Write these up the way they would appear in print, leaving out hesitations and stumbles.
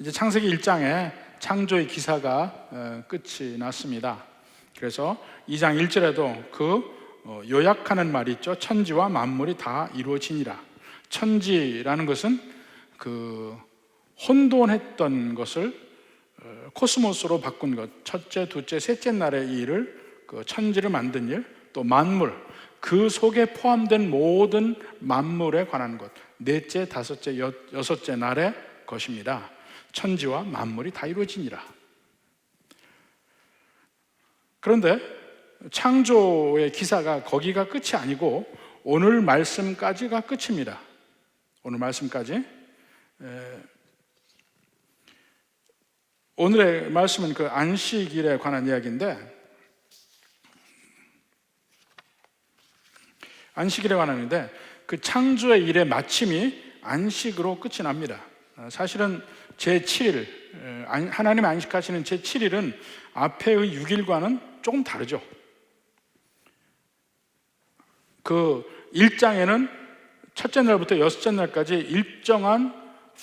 이제 창세기 1장에 창조의 기사가 끝이 났습니다. 그래서 2장 1절에도 요약하는 말이 있죠. 천지와 만물이 다 이루어지니라. 천지라는 것은 혼돈했던 것을 코스모스로 바꾼 것, 첫째, 둘째, 셋째 날의 일을 천지를 만든 일, 또 만물, 그 속에 포함된 모든 만물에 관한 것, 넷째, 다섯째, 여섯째 날의 것입니다. 천지와 만물이 다 이루어지니라. 그런데 창조의 기사가 거기가 끝이 아니고 오늘 말씀까지가 끝입니다. 오늘 말씀까지. 오늘의 말씀은 안식일에 관한 이야기인데, 안식일에 관한인데 창조의 일의 마침이 안식으로 끝이 납니다. 사실은 제7일, 하나님 안식하시는 제7일은 앞에의 6일과는 조금 다르죠. 1장에는 첫째 날부터 여섯째 날까지 일정한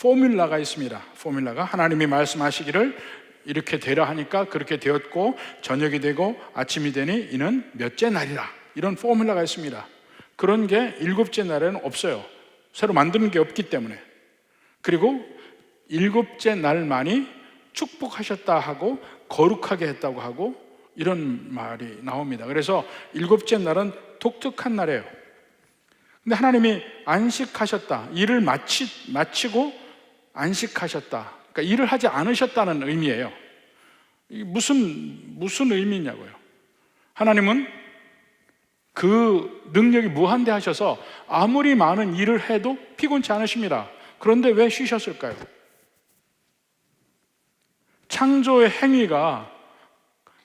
포뮬라가 있습니다. 포뮬라가 하나님이 말씀하시기를 이렇게 되라 하니까 그렇게 되었고, 저녁이 되고 아침이 되니 이는 몇째 날이라, 이런 포뮬라가 있습니다. 그런 게 일곱째 날에는 없어요. 새로 만드는 게 없기 때문에. 그리고 일곱째 날만이 축복하셨다 하고 거룩하게 했다고 하고 이런 말이 나옵니다. 그래서 일곱째 날은 독특한 날이에요. 근데 하나님이 안식하셨다, 일을 마치고 안식하셨다, 그러니까 일을 하지 않으셨다는 의미예요. 무슨 의미냐고요. 하나님은 그 능력이 무한대하셔서 아무리 많은 일을 해도 피곤치 않으십니다. 그런데 왜 쉬셨을까요? 창조의 행위가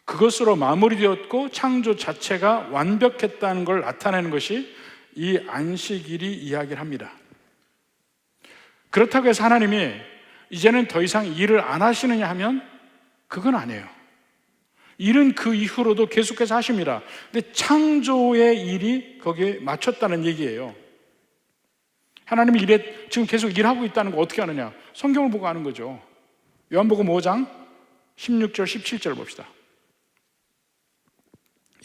그것으로 마무리되었고 창조 자체가 완벽했다는 걸 나타내는 것이 이 안식일이 이야기를 합니다. 그렇다고 해서 하나님이 이제는 더 이상 일을 안 하시느냐 하면 그건 아니에요. 일은 그 이후로도 계속해서 하십니다. 근데 창조의 일이 거기에 맞췄다는 얘기예요. 하나님이 지금 계속 일하고 있다는 거 어떻게 아느냐? 성경을 보고 아는 거죠. 요한복음 5장 16절 17절 봅시다.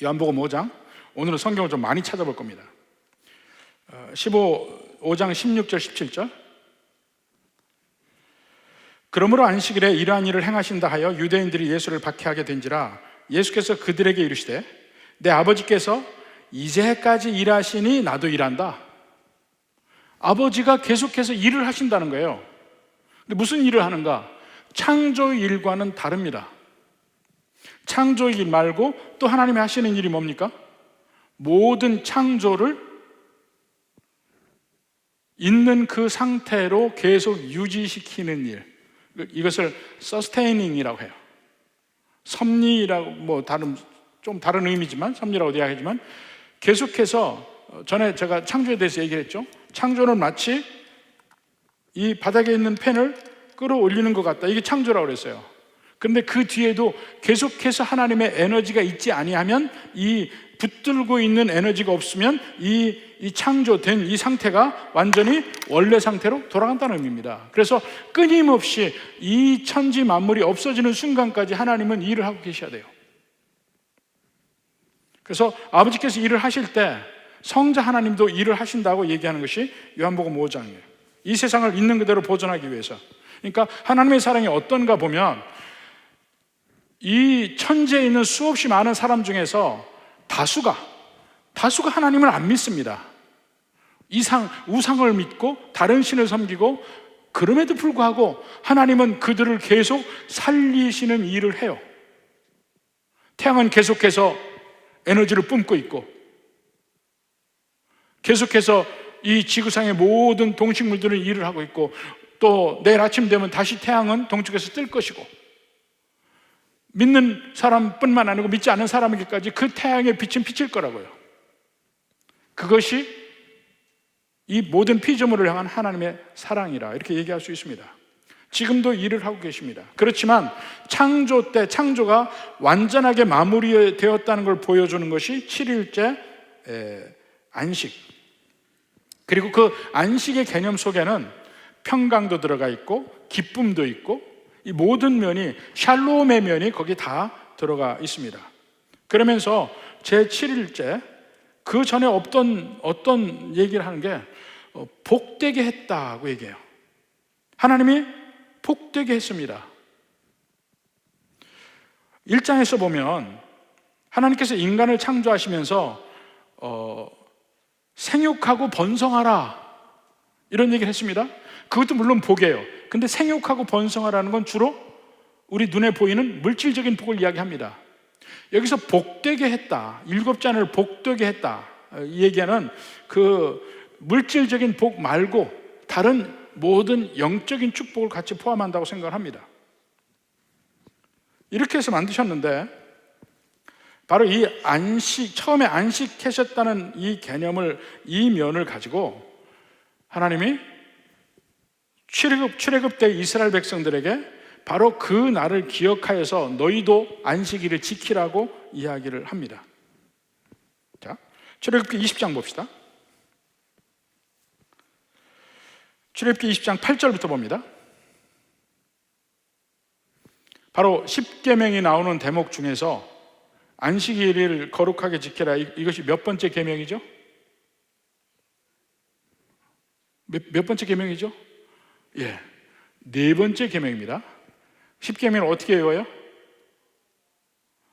요한복음 5장, 오늘은 성경을 좀 많이 찾아볼 겁니다. 5장 16절 17절. 그러므로 안식일에 이러한 일을 행하신다 하여 유대인들이 예수를 박해하게 된지라. 예수께서 그들에게 이르시되 내 아버지께서 이제까지 일하시니 나도 일한다. 아버지가 계속해서 일을 하신다는 거예요. 근데 무슨 일을 하는가? 창조의 일과는 다릅니다. 창조의 일 말고 또 하나님이 하시는 일이 뭡니까? 모든 창조를 있는 그 상태로 계속 유지시키는 일, 이것을 서스테이닝이라고 해요. 섭리라고 좀 다른 의미지만 섭리라고 이야기하지만, 계속해서 전에 제가 창조에 대해서 얘기를 했죠. 창조는 마치 이 바닥에 있는 펜을 끌어올리는 것 같다, 이게 창조라고 그랬어요. 그런데 그 뒤에도 계속해서 하나님의 에너지가 있지 아니하면, 이 붙들고 있는 에너지가 없으면 이 창조된 이 상태가 완전히 원래 상태로 돌아간다는 의미입니다. 그래서 끊임없이 이 천지 만물이 없어지는 순간까지 하나님은 일을 하고 계셔야 돼요. 그래서 아버지께서 일을 하실 때 성자 하나님도 일을 하신다고 얘기하는 것이 요한복음 5장이에요. 이 세상을 있는 그대로 보존하기 위해서. 그러니까 하나님의 사랑이 어떤가 보면, 이 천지에 있는 수없이 많은 사람 중에서 다수가 하나님을 안 믿습니다. 우상을 믿고 다른 신을 섬기고, 그럼에도 불구하고 하나님은 그들을 계속 살리시는 일을 해요. 태양은 계속해서 에너지를 뿜고 있고, 계속해서 이 지구상의 모든 동식물들은 일을 하고 있고, 또 내일 아침 되면 다시 태양은 동쪽에서 뜰 것이고, 믿는 사람뿐만 아니고 믿지 않는 사람에게까지 그 태양의 빛은 비칠 거라고요. 그것이 이 모든 피조물을 향한 하나님의 사랑이라, 이렇게 얘기할 수 있습니다. 지금도 일을 하고 계십니다. 그렇지만 창조 때 창조가 완전하게 마무리되었다는 걸 보여주는 것이 7일째 안식. 그리고 그 안식의 개념 속에는 평강도 들어가 있고 기쁨도 있고 이 모든 면이, 샬롬의 면이 거기 다 들어가 있습니다. 그러면서 제7일째, 그 전에 없던 어떤 얘기를 하는 게 복되게 했다고 얘기해요. 하나님이 복되게 했습니다. 1장에서 보면 하나님께서 인간을 창조하시면서 생육하고 번성하라 이런 얘기를 했습니다. 그것도 물론 복이에요. 근데 생육하고 번성하라는 건 주로 우리 눈에 보이는 물질적인 복을 이야기합니다. 여기서 복되게 했다, 7잔을 복되게 했다, 이 얘기는 그 물질적인 복 말고 다른 모든 영적인 축복을 같이 포함한다고 생각을 합니다. 이렇게 해서 만드셨는데, 바로 이 안식, 처음에 안식하셨다는 이 개념을, 이 면을 가지고 하나님이 출애굽 때 이스라엘 백성들에게 바로 그 날을 기억하여서 너희도 안식일을 지키라고 이야기를 합니다. 자, 출애굽기 20장 봅시다. 출애굽기 20장 8절부터 봅니다. 바로 10계명이 나오는 대목 중에서 안식일을 거룩하게 지켜라, 이것이 몇 번째 계명이죠? 몇 번째 계명이죠? 예, 4번째 계명입니다. 10계명을 어떻게 외워요?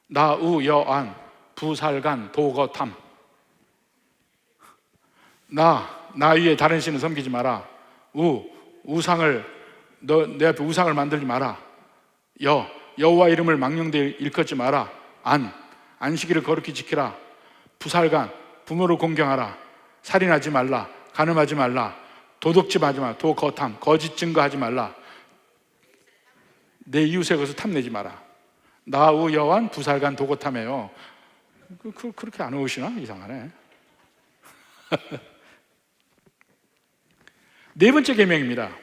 나우 여안 부살간 도거탐. 나 위에 다른 신을 섬기지 마라. 우상을, 내 앞에 우상을 만들지 마라. 여호와 이름을 망령되이 일컫지 마라. 안식일을 거룩히 지키라. 부살간, 부모를 공경하라. 살인하지 말라. 간음하지 말라. 도둑질하지 마라. 도거탐, 거짓 증거하지 말라. 내 이웃의 것을 탐내지 마라. 나우 여완 부살간 도거탐이에요. 그렇게 안 외우시나? 이상하네. 4번째 계명입니다.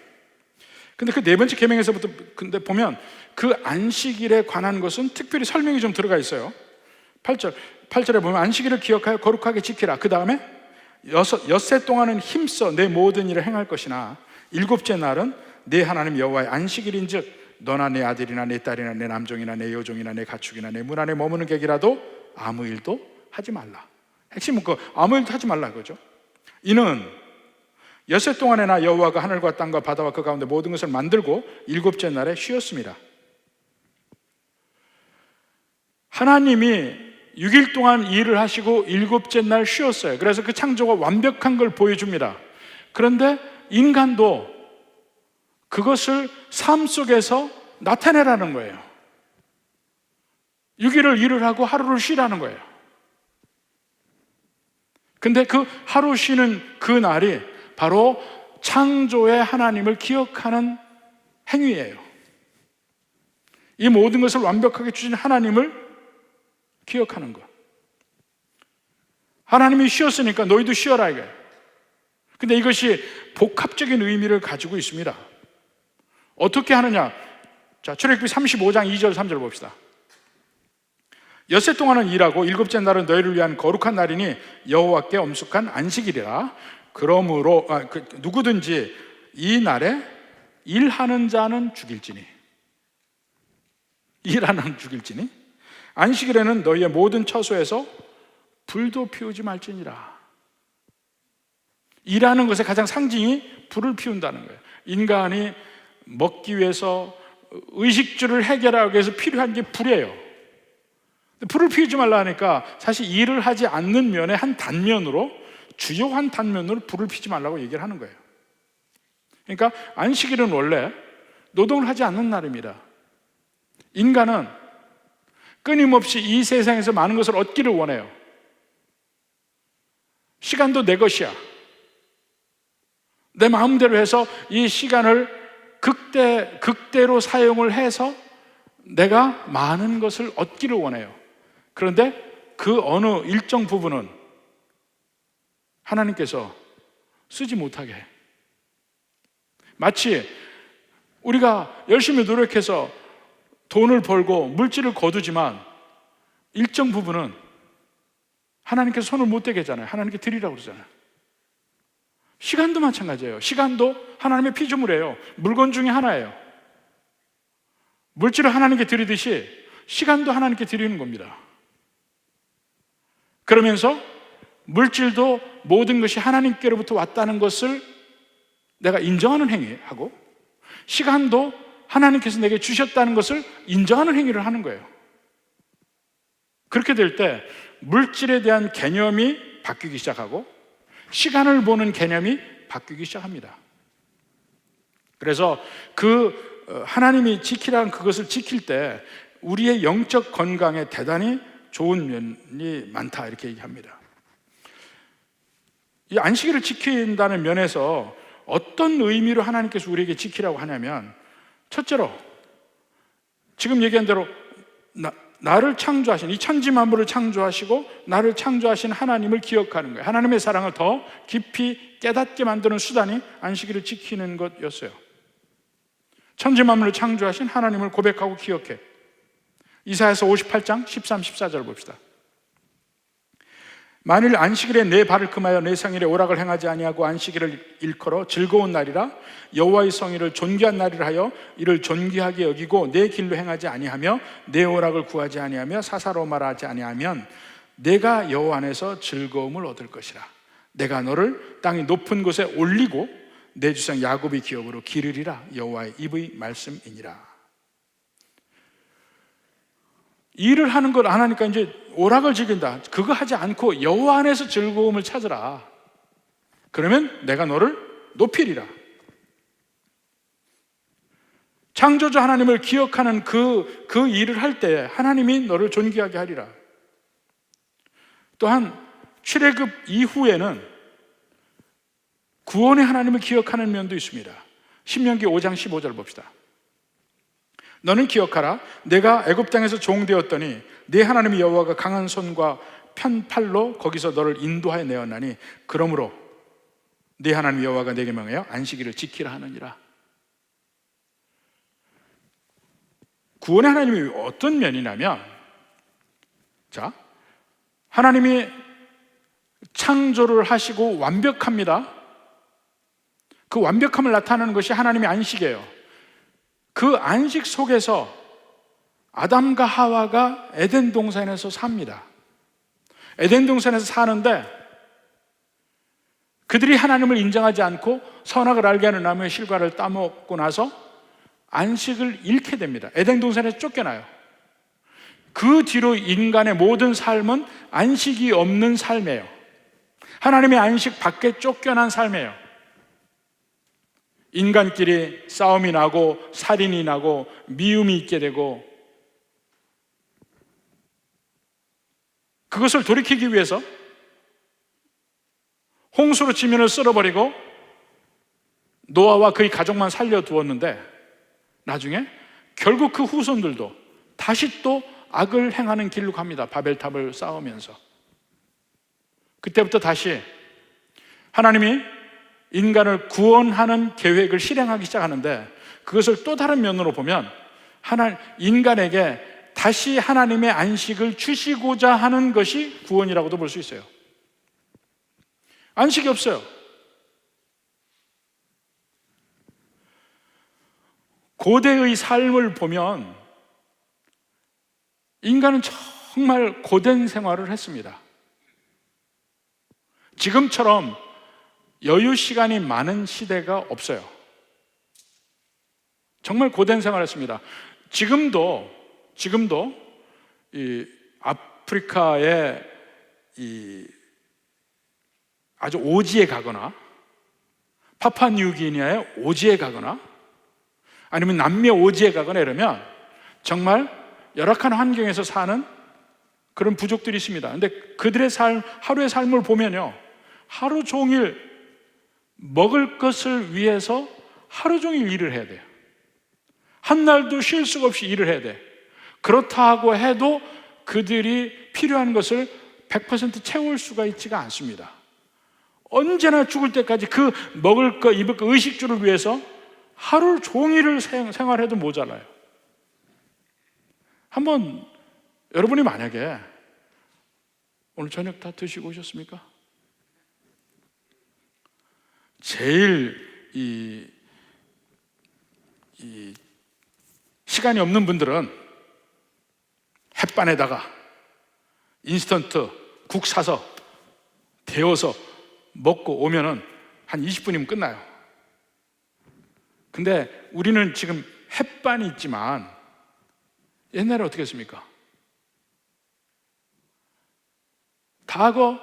근데 그 4번째 계명에서부터 근데 보면 그 안식일에 관한 것은 특별히 설명이 좀 들어가 있어요. 8절에 보면 안식일을 기억하여 거룩하게 지키라. 그 다음에 엿새 동안은 힘써 내 모든 일을 행할 것이나 7째 날은 내 하나님 여호와의 안식일인즉 너나 내 아들이나 내 딸이나 내 남종이나 내 여종이나 내 가축이나 내 문 안에 머무는 객이라도 아무 일도 하지 말라. 핵심은 그 아무 일도 하지 말라 그거죠. 이는 엿새 동안에 나 여호와가 하늘과 땅과 바다와 그 가운데 모든 것을 만들고 7째 날에 쉬었습니다. 하나님이 6일 동안 일을 하시고 7째 날 쉬었어요. 그래서 그 창조가 완벽한 걸 보여줍니다. 그런데 인간도 그것을 삶 속에서 나타내라는 거예요. 6일을 일을 하고 하루를 쉬라는 거예요. 근데 그 하루 쉬는 그 날이 바로 창조의 하나님을 기억하는 행위예요. 이 모든 것을 완벽하게 주신 하나님을 기억하는 것. 하나님이 쉬었으니까 너희도 쉬어라 이거예요. 근데 이것이 복합적인 의미를 가지고 있습니다. 어떻게 하느냐? 자, 출애굽기 35장 2절 3절 봅시다. 엿새 동안은 일하고 7째 날은 너희를 위한 거룩한 날이니 여호와께 엄숙한 안식일이라. 그러므로 누구든지 이 날에 일하는 자는 죽일지니 안식일에는 너희의 모든 처소에서 불도 피우지 말지니라. 일하는 것의 가장 상징이 불을 피운다는 거예요. 인간이 먹기 위해서 의식주를 해결하기 위해서 필요한 게 불이에요. 불을 피우지 말라 하니까 사실 일을 하지 않는 면의 한 단면으로, 주요한 단면으로 불을 피우지 말라고 얘기를 하는 거예요. 그러니까 안식일은 원래 노동을 하지 않는 날입니다. 인간은 끊임없이 이 세상에서 많은 것을 얻기를 원해요. 시간도 내 것이야. 내 마음대로 해서 이 시간을 극대로 사용을 해서 내가 많은 것을 얻기를 원해요. 그런데 그 어느 일정 부분은 하나님께서 쓰지 못하게 해. 마치 우리가 열심히 노력해서 돈을 벌고 물질을 거두지만 일정 부분은 하나님께서 손을 못 대게 하잖아요. 하나님께 드리라고 그러잖아요. 시간도 마찬가지예요. 시간도 하나님의 피조물이에요. 물건 중에 하나예요. 물질을 하나님께 드리듯이 시간도 하나님께 드리는 겁니다. 그러면서 물질도 모든 것이 하나님께로부터 왔다는 것을 내가 인정하는 행위하고, 시간도 하나님께서 내게 주셨다는 것을 인정하는 행위를 하는 거예요. 그렇게 될 때 물질에 대한 개념이 바뀌기 시작하고 시간을 보는 개념이 바뀌기 시작합니다. 그래서 하나님이 지키라는 그것을 지킬 때 우리의 영적 건강에 대단히 좋은 면이 많다, 이렇게 얘기합니다. 이 안식일을 지킨다는 면에서 어떤 의미로 하나님께서 우리에게 지키라고 하냐면, 첫째로 지금 얘기한 대로 나를 창조하신, 이 천지 만물을 창조하시고 나를 창조하신 하나님을 기억하는 거예요. 하나님의 사랑을 더 깊이 깨닫게 만드는 수단이 안식일을 지키는 것이었어요. 천지 만물을 창조하신 하나님을 고백하고 기억해. 이사야서 58장 13, 14절 봅시다. 만일 안식일에 내 발을 금하여 내 성일에 오락을 행하지 아니하고 안식일을 일컬어 즐거운 날이라 여호와의 성일을 존귀한 날이라 하여 이를 존귀하게 여기고 내 길로 행하지 아니하며 내 오락을 구하지 아니하며 사사로움하라 하지 아니하면 내가 여호와 안에서 즐거움을 얻을 것이라. 내가 너를 땅의 높은 곳에 올리고 내 주상 야곱의 기업으로 기르리라. 여호와의 입의 말씀이니라. 일을 하는 걸 안 하니까 이제 오락을 즐긴다. 그거 하지 않고 여호와 안에서 즐거움을 찾으라. 그러면 내가 너를 높이리라. 창조주 하나님을 기억하는 그 일을 할 때 하나님이 너를 존귀하게 하리라. 또한 출애굽 이후에는 구원의 하나님을 기억하는 면도 있습니다. 신명기 5장 15절 봅시다. 너는 기억하라. 내가 애굽 땅에서 종되었더니 네 하나님 여호와가 강한 손과 편팔로 거기서 너를 인도하여 내었나니 그러므로 네 하나님 여호와가 내게 명하여 안식일을 지키라 하느니라. 구원의 하나님이 어떤 면이냐면, 자, 하나님이 창조를 하시고 완벽합니다. 그 완벽함을 나타내는 것이 하나님의 안식이에요. 그 안식 속에서 아담과 하와가 에덴 동산에서 삽니다. 에덴 동산에서 사는데 그들이 하나님을 인정하지 않고 선악을 알게 하는 나무의 실과를 따먹고 나서 안식을 잃게 됩니다. 에덴 동산에서 쫓겨나요. 그 뒤로 인간의 모든 삶은 안식이 없는 삶이에요. 하나님의 안식 밖에 쫓겨난 삶이에요. 인간끼리 싸움이 나고 살인이 나고 미움이 있게 되고, 그것을 돌이키기 위해서 홍수로 지면을 쓸어버리고 노아와 그의 가족만 살려두었는데 나중에 결국 그 후손들도 다시 또 악을 행하는 길로 갑니다. 바벨탑을 쌓으면서. 그때부터 다시 하나님이 인간을 구원하는 계획을 실행하기 시작하는데, 그것을 또 다른 면으로 보면 인간에게 다시 하나님의 안식을 주시고자 하는 것이 구원이라고도 볼 수 있어요. 안식이 없어요. 고대의 삶을 보면 인간은 정말 고된 생활을 했습니다. 지금처럼 여유 시간이 많은 시대가 없어요. 정말 고된 생활을 했습니다. 지금도 이 아프리카의 아주 오지에 가거나 파푸아뉴기니아의 오지에 가거나 아니면 남미 오지에 가거나 이러면 정말 열악한 환경에서 사는 그런 부족들이 있습니다. 근데 그들의 하루의 삶을 보면요, 하루 종일 먹을 것을 위해서 하루 종일 일을 해야 돼요. 한 날도 쉴 수가 없이 일을 해야 돼. 그렇다고 해도 그들이 필요한 것을 100% 채울 수가 있지가 않습니다. 언제나 죽을 때까지 그 먹을 거, 입을 거, 의식주를 위해서 하루 종일을 생활해도 모자라요. 한번 여러분이 만약에 오늘 저녁 다 드시고 오셨습니까? 제일 시간이 없는 분들은 햇반에다가 인스턴트 국 사서 데워서 먹고 오면은 한 20분이면 끝나요. 근데 우리는 지금 햇반이 있지만 옛날에 어떻게 했습니까? 다거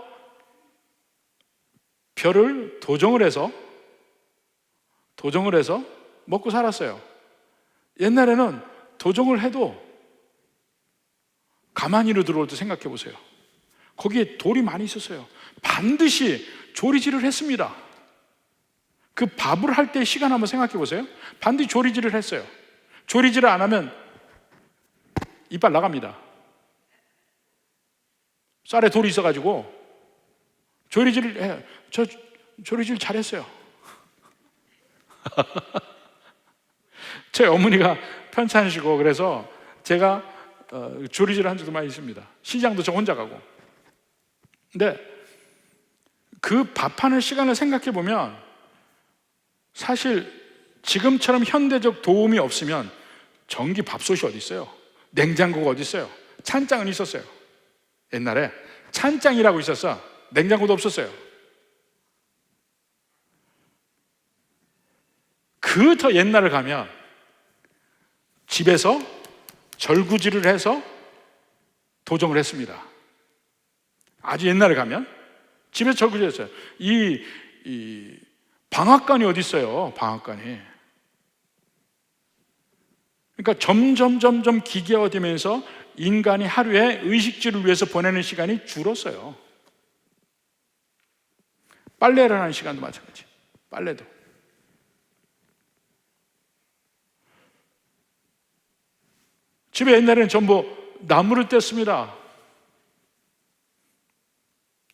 벼를 도정을 해서 먹고 살았어요. 옛날에는 도정을 해도 가만히로 들어올 때 생각해 보세요. 거기에 돌이 많이 있었어요. 반드시 조리질을 했습니다. 그 밥을 할 때 시간 한번 생각해 보세요. 반드시 조리질을 했어요. 조리질을 안 하면 이빨 나갑니다. 쌀에 돌이 있어가지고 조리질을 해요. 저 조리질 잘했어요. 제 어머니가 편찮으시고 그래서 제가 조리질을 한 적도 많이 있습니다. 시장도 저 혼자 가고. 근데 그 밥하는 시간을 생각해 보면 사실 지금처럼 현대적 도움이 없으면 전기 밥솥이 어디 있어요? 냉장고가 어디 있어요? 찬장은 있었어요. 옛날에 찬장이라고 있었어. 냉장고도 없었어요. 그 더 옛날을 가면 집에서 절구질을 해서 도정을 했습니다. 아주 옛날에 가면 집에서 절구질을 했어요. 이 방앗간이 어디 있어요? 방앗간이. 그러니까 점점 기계화되면서 인간이 하루에 의식주를 위해서 보내는 시간이 줄었어요. 빨래를 하는 시간도 마찬가지. 빨래도. 집에 옛날에는 전부 나무를 뗐습니다.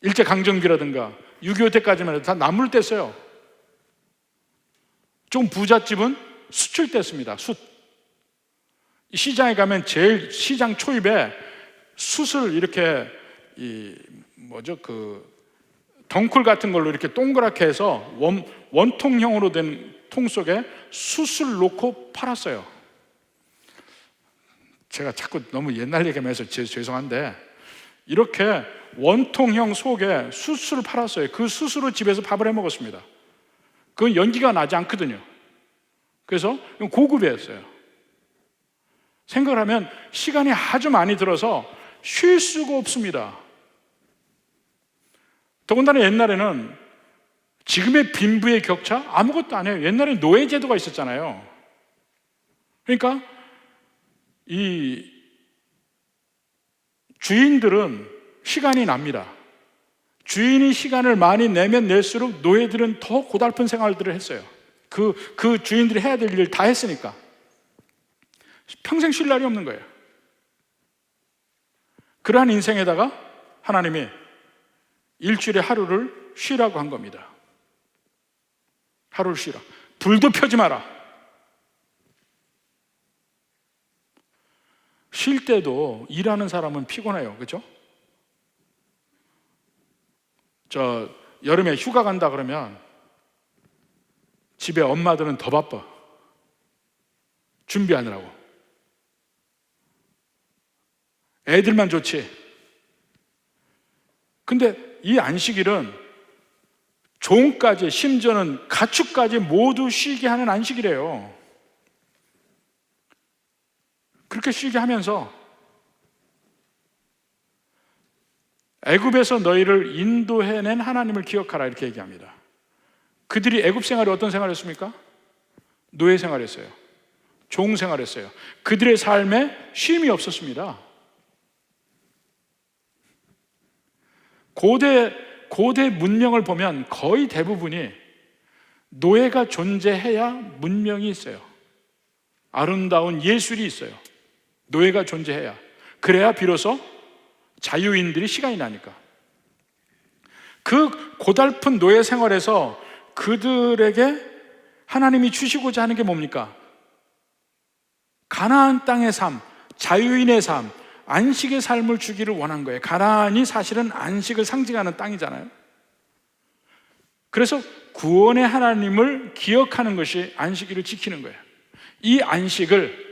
일제강점기라든가 6.25 때까지만 해도 다 나무를 뗐어요. 좀 부잣집은 숯을 뗐습니다. 숯. 시장에 가면 제일 시장 초입에 숯을 이렇게 덩쿨 같은 걸로 이렇게 동그랗게 해서 원통형으로 된 통 속에 숯을 놓고 팔았어요. 제가 자꾸 너무 옛날 얘기하면서 죄송한데 이렇게 원통형 속에 숯을 팔았어요. 그 숯으로 집에서 밥을 해 먹었습니다. 그건 연기가 나지 않거든요. 그래서 고급이었어요. 생각을 하면 시간이 아주 많이 들어서 쉴 수가 없습니다. 더군다나 옛날에는 지금의 빈부의 격차 아무것도 안 해요. 옛날에 노예제도가 있었잖아요. 그러니까 이 주인들은 시간이 납니다. 주인이 시간을 많이 내면 낼수록 노예들은 더 고달픈 생활들을 했어요. 그 주인들이 해야 될 일을 다 했으니까 평생 쉴 날이 없는 거예요. 그러한 인생에다가 하나님이 일주일에 하루를 쉬라고 한 겁니다. 하루를 쉬라. 불도 펴지 마라. 쉴 때도 일하는 사람은 피곤해요. 그렇죠? 여름에 휴가 간다 그러면 집에 엄마들은 더 바빠. 준비하느라고. 애들만 좋지. 근데 이 안식일은 종까지, 심지어는 가축까지 모두 쉬게 하는 안식이래요. 그렇게 쉬게 하면서 애굽에서 너희를 인도해낸 하나님을 기억하라 이렇게 얘기합니다. 그들이 애굽 생활이 어떤 생활이었습니까? 노예 생활이었어요. 종 생활이었어요. 그들의 삶에 쉼이 없었습니다. 고대 문명을 보면 거의 대부분이 노예가 존재해야 문명이 있어요. 아름다운 예술이 있어요. 노예가 존재해야. 그래야 비로소 자유인들이 시간이 나니까. 그 고달픈 노예 생활에서 그들에게 하나님이 주시고자 하는 게 뭡니까? 가나안 땅의 삶, 자유인의 삶, 안식의 삶을 주기를 원한 거예요. 가나안이 사실은 안식을 상징하는 땅이잖아요. 그래서 구원의 하나님을 기억하는 것이 안식일을 지키는 거예요. 이 안식을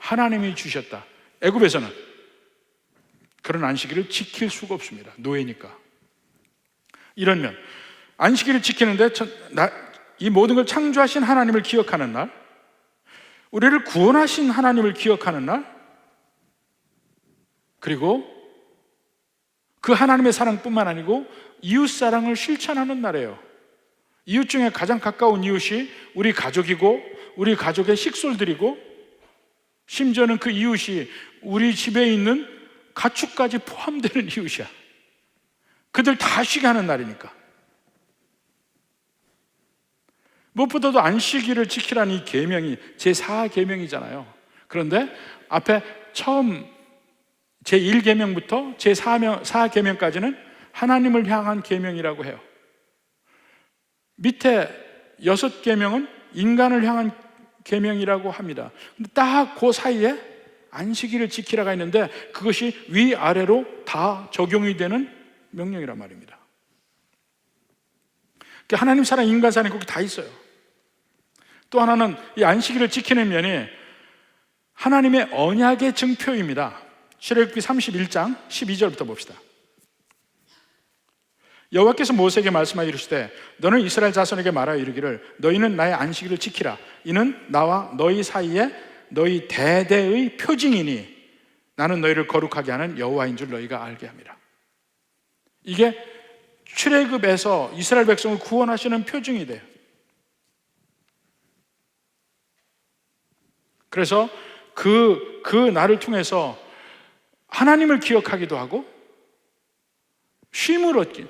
하나님이 주셨다. 애굽에서는 그런 안식일을 지킬 수가 없습니다. 노예니까. 이러면 안식일을 지키는데 이 모든 걸 창조하신 하나님을 기억하는 날, 우리를 구원하신 하나님을 기억하는 날, 그리고 그 하나님의 사랑뿐만 아니고 이웃사랑을 실천하는 날이에요. 이웃 중에 가장 가까운 이웃이 우리 가족이고 우리 가족의 식솔들이고 심지어는 그 이웃이 우리 집에 있는 가축까지 포함되는 이웃이야. 그들 다 쉬게 하는 날이니까. 무엇보다도 안식일을 지키라는 이 계명이 제4계명이잖아요. 그런데 앞에 처음 제1계명부터 제4계명까지는 하나님을 향한 계명이라고 해요. 밑에 6계명은 인간을 향한 계명이라고 합니다. 근데 딱 그 사이에 안식일을 지키라가 있는데 그것이 위아래로 다 적용이 되는 명령이란 말입니다. 그러니까 하나님 사랑, 인간 사랑이 거기 다 있어요. 또 하나는 이 안식일을 지키는 면이 하나님의 언약의 증표입니다. 출애굽기 31장 12절부터 봅시다. 여호와께서 모세에게 말씀하여 이르시되 너는 이스라엘 자손에게 말하여 이르기를 너희는 나의 안식일을 지키라. 이는 나와 너희 사이에 너희 대대의 표징이니 나는 너희를 거룩하게 하는 여호와인 줄 너희가 알게 합니다. 이게 출애굽에서 이스라엘 백성을 구원하시는 표징이 돼요. 그래서 그 날을 통해서 하나님을 기억하기도 하고 쉼을 얻기,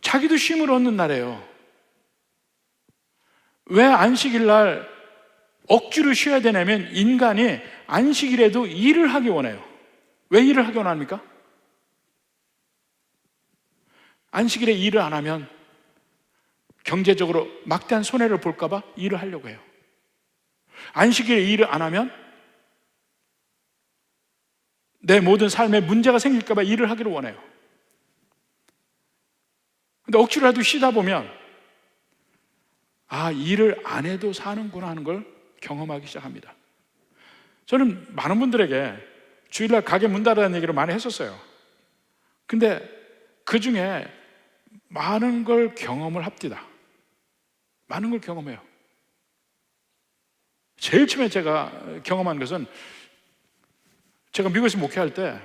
자기도 쉼을 얻는 날이에요. 왜 안식일 날 억지로 쉬어야 되냐면 인간이 안식일에도 일을 하기 원해요. 왜 일을 하기 원합니까? 안식일에 일을 안 하면 경제적으로 막대한 손해를 볼까 봐 일을 하려고 해요. 안식일에 일을 안 하면 내 모든 삶에 문제가 생길까 봐 일을 하기를 원해요. 근데 억지로라도 쉬다 보면 일을 안 해도 사는구나 하는 걸 경험하기 시작합니다. 저는 많은 분들에게 주일날 가게 문 닫으라는 얘기를 많이 했었어요. 근데 그 중에 많은 걸 경험을 합디다. 많은 걸 경험해요. 제일 처음에 제가 경험한 것은 제가 미국에서 목회할 때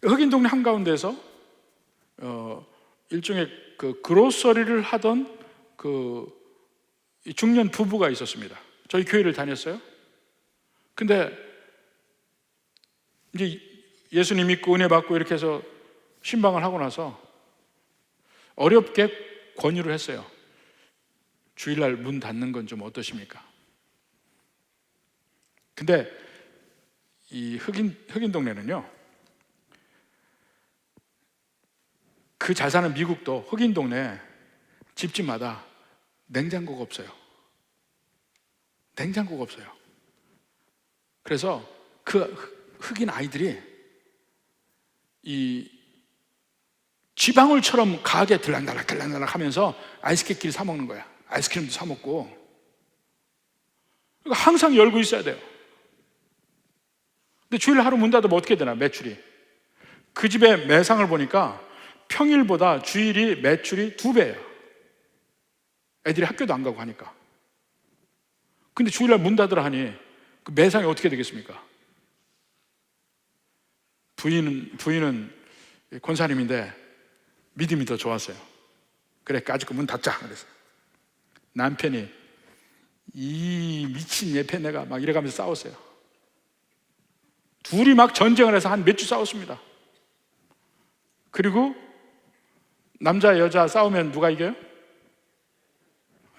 흑인 동네 한가운데서 일종의 그 그로서리를 하던 그 중년 부부가 있었습니다. 저희 교회를 다녔어요. 근데 이제 예수님 믿고 은혜 받고 이렇게 해서 신방을 하고 나서 어렵게 권유를 했어요. 주일날 문 닫는 건 좀 어떠십니까? 근데 이 흑인 동네는요, 그 잘 사는 미국도 흑인 동네 집집마다 냉장고가 없어요. 냉장고가 없어요. 그래서 그 흑인 아이들이 이 지방울처럼 가게 들락날락 하면서 아이스크림끼리 사 먹는 거야. 아이스크림도 사 먹고. 그러니까 항상 열고 있어야 돼요. 근데 주일 하루 문 닫으면 어떻게 되나, 매출이. 그 집의 매상을 보니까 평일보다 주일이 매출이 2배예요. 애들이 학교도 안 가고 하니까. 근데 주일날 문 닫으라 하니 그 매상이 어떻게 되겠습니까? 부인은 권사님인데 믿음이 더 좋았어요. 그래, 까짓 거 문 닫자 그랬어요. 남편이 이 미친 예패내가 막 이래가면서 싸웠어요. 둘이 막 전쟁을 해서 한 몇 주 싸웠습니다. 그리고 남자 여자 싸우면 누가 이겨요?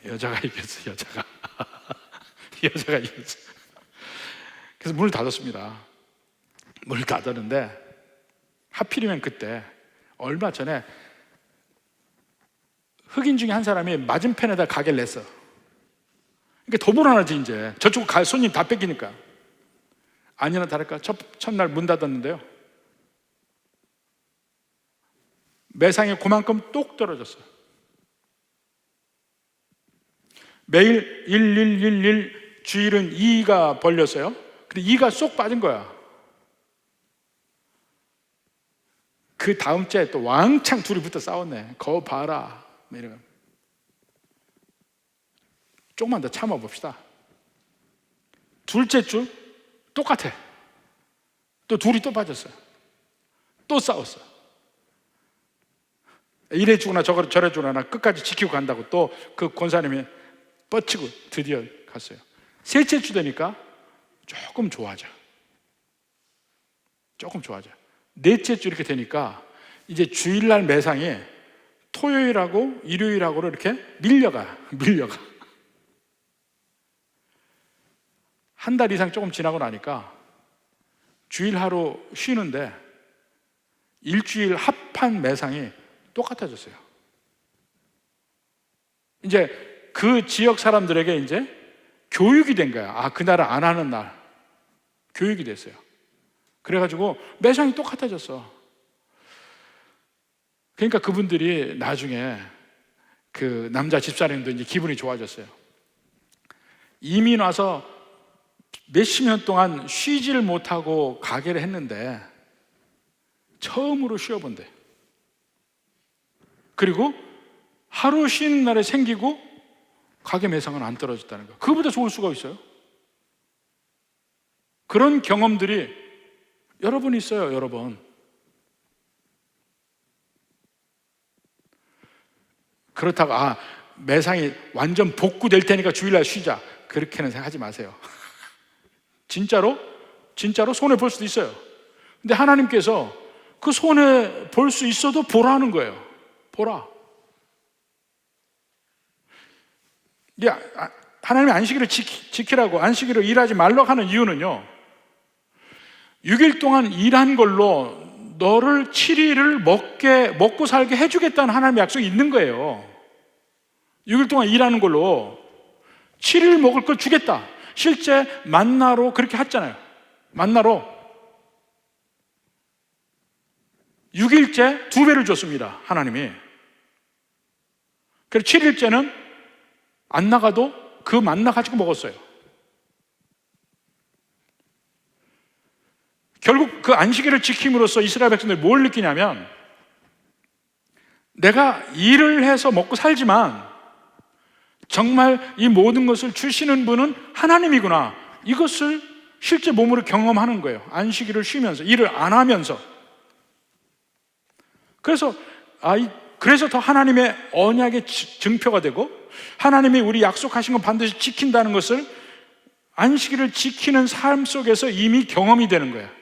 여자가 이겼어. 여자가 이겼어. 그래서 문을 닫았습니다. 문을 닫았는데 하필이면 그때 얼마 전에 흑인 중에 한 사람이 맞은편에다 가게를 냈어. 그러니까 더 불안하지. 이제 저쪽 갈 손님 다 뺏기니까. 아니나 다를까 첫날 문 닫았는데요, 매상이 그만큼 똑 떨어졌어요. 매일 1111 주일은 2가 벌렸어요. 근데 이가 쏙 빠진 거야. 그 다음 주에 또 왕창 둘이 붙어 싸웠네. 거 봐라. 이러면 조금만 더 참아봅시다. 둘째 주 똑같아. 또 둘이 또 빠졌어요. 또 싸웠어요. 이래 주거나 저래 주거나 끝까지 지키고 간다고 또 그 권사님이 뻗치고 드디어 갔어요. 셋째 주 되니까 조금 좋아져. 넷째 주 이렇게 되니까 이제 주일날 매상이 토요일하고 일요일하고로 이렇게 밀려가. 한 달 이상 조금 지나고 나니까 주일 하루 쉬는데 일주일 합한 매상이 똑같아졌어요. 이제 그 지역 사람들에게 이제 교육이 된 거야. 아, 그날은 안 하는 날. 교육이 됐어요. 그래가지고 매상이 똑같아졌어. 그러니까 그분들이 나중에 그 남자 집사님도 이제 기분이 좋아졌어요. 이민 와서 몇십 년 동안 쉬지를 못하고 가게를 했는데 처음으로 쉬어본대. 그리고 하루 쉬는 날에 생기고 가게 매상은 안 떨어졌다는 거예요. 그거보다 좋을 수가 있어요? 그런 경험들이 여러 번 있어요, 여러 번. 그렇다고 매상이 완전 복구될 테니까 주일날 쉬자, 그렇게는 생각하지 마세요. 진짜로 손해 볼 수도 있어요. 근데 하나님께서 그 손해 볼 수 있어도 보라는 거예요. 보라. 하나님의 안식일을 지키라고, 안식일을 일하지 말라고 하는 이유는요, 6일 동안 일한 걸로 너를 7일을 먹고 살게 해주겠다는 하나님의 약속이 있는 거예요. 6일 동안 일하는 걸로 7일 먹을 걸 주겠다. 실제 만나로 그렇게 했잖아요. 만나로 6일째 2배를 줬습니다, 하나님이. 그래서 7일째는 안 나가도 그 만나 가지고 먹었어요. 결국 그 안식일을 지킴으로써 이스라엘 백성들이 뭘 느끼냐면, 내가 일을 해서 먹고 살지만 정말 이 모든 것을 주시는 분은 하나님이구나, 이것을 실제 몸으로 경험하는 거예요. 안식일을 쉬면서, 일을 안 하면서. 그래서 더 하나님의 언약의 증표가 되고, 하나님이 우리 약속하신 건 반드시 지킨다는 것을 안식일을 지키는 삶 속에서 이미 경험이 되는 거예요.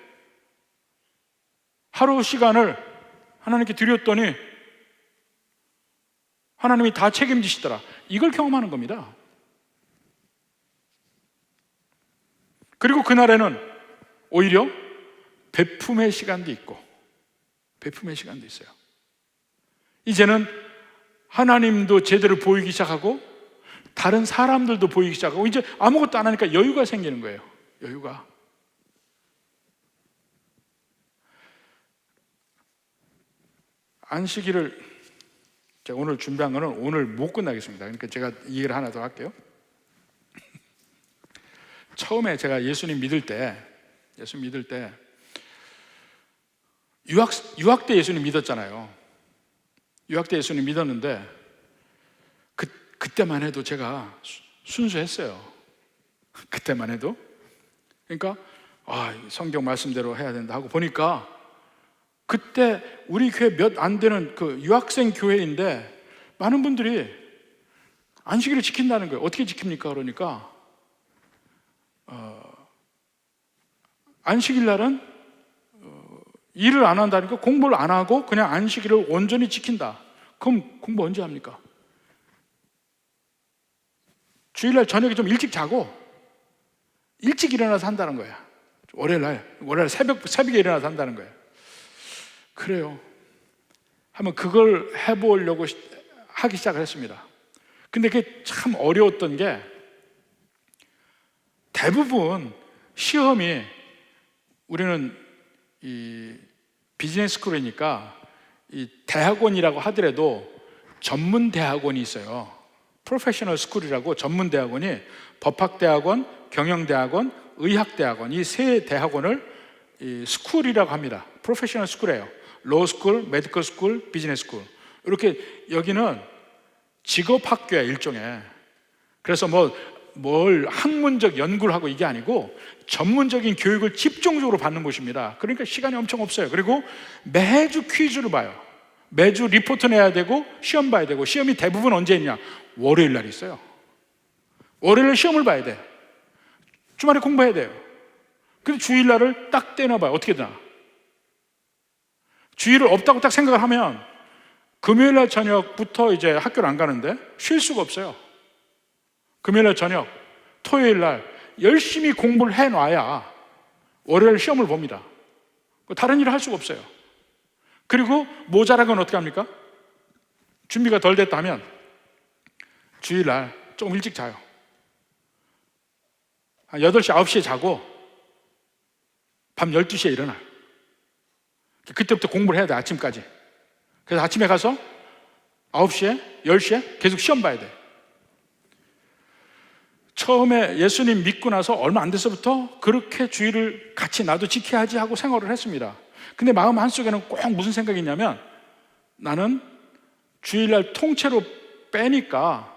하루 시간을 하나님께 드렸더니 하나님이 다 책임지시더라. 이걸 경험하는 겁니다. 그리고 그날에는 오히려 베품의 시간도 있고, 베품의 시간도 있어요. 이제는 하나님도 제대로 보이기 시작하고 다른 사람들도 보이기 시작하고, 이제 아무것도 안 하니까 여유가 생기는 거예요. 여유가. 안식일을 제가 오늘 준비한 거는 오늘 못 끝나겠습니다. 그러니까 제가 이 얘기를 하나 더 할게요. 처음에 제가 예수님 믿을 때 유학 때 예수님 믿었잖아요. 유학 때 예수님 믿었는데 그때만 해도 제가 순수했어요. 그때만 해도. 그러니까 성경 말씀대로 해야 된다 하고 보니까, 그때 우리 교회 몇 안 되는 그 유학생 교회인데 많은 분들이 안식일을 지킨다는 거예요. 어떻게 지킵니까? 그러니까 안식일 날은 일을 안 한다니까 공부를 안 하고 그냥 안식일을 온전히 지킨다. 그럼 공부 언제 합니까? 주일날 저녁에 좀 일찍 자고 일찍 일어나서 한다는 거야. 월요일 새벽에 일어나서 한다는 거예요. 그래요. 한번 그걸 해보려고 하기 시작을 했습니다. 근데 그게 참 어려웠던 게, 대부분 시험이, 우리는 이 비즈니스 스쿨이니까 이 대학원이라고 하더라도 전문 대학원이 있어요. 프로페셔널 스쿨이라고 전문 대학원이 법학대학원, 경영대학원, 의학대학원, 이 세 대학원을 이 스쿨이라고 합니다. 프로페셔널 스쿨이에요. 로우 스쿨, 메디컬 스쿨, 비즈니스 스쿨. 이렇게 여기는 직업학교야, 일종의. 그래서 뭘 학문적 연구를 하고 이게 아니고 전문적인 교육을 집중적으로 받는 곳입니다. 그러니까 시간이 엄청 없어요. 그리고 매주 퀴즈를 봐요. 매주 리포트 내야 되고 시험 봐야 되고, 시험이 대부분 언제 있냐? 월요일 날 있어요. 월요일에 시험을 봐야 돼. 주말에 공부해야 돼요. 근데 주일날을 딱 떼놔봐요. 어떻게 되나? 주일을 없다고 딱 생각을 하면 금요일날 저녁부터 이제 학교를 안 가는데 쉴 수가 없어요. 금요일날 저녁, 토요일날 열심히 공부를 해놔야 월요일 시험을 봅니다. 다른 일을 할 수가 없어요. 그리고 모자란 건 어떻게 합니까? 준비가 덜 됐다면 주일날 조금 일찍 자요. 한 8시, 9시에 자고 밤 12시에 일어나요. 그때부터 공부를 해야 돼, 아침까지. 그래서 아침에 가서 9시에, 10시에 계속 시험 봐야 돼. 처음에 예수님 믿고 나서 얼마 안 돼서부터 그렇게 주일을 같이 나도 지켜야지 하고 생활을 했습니다. 근데 마음 한쪽에는 꼭 무슨 생각이 있냐면, 나는 주일날 통째로 빼니까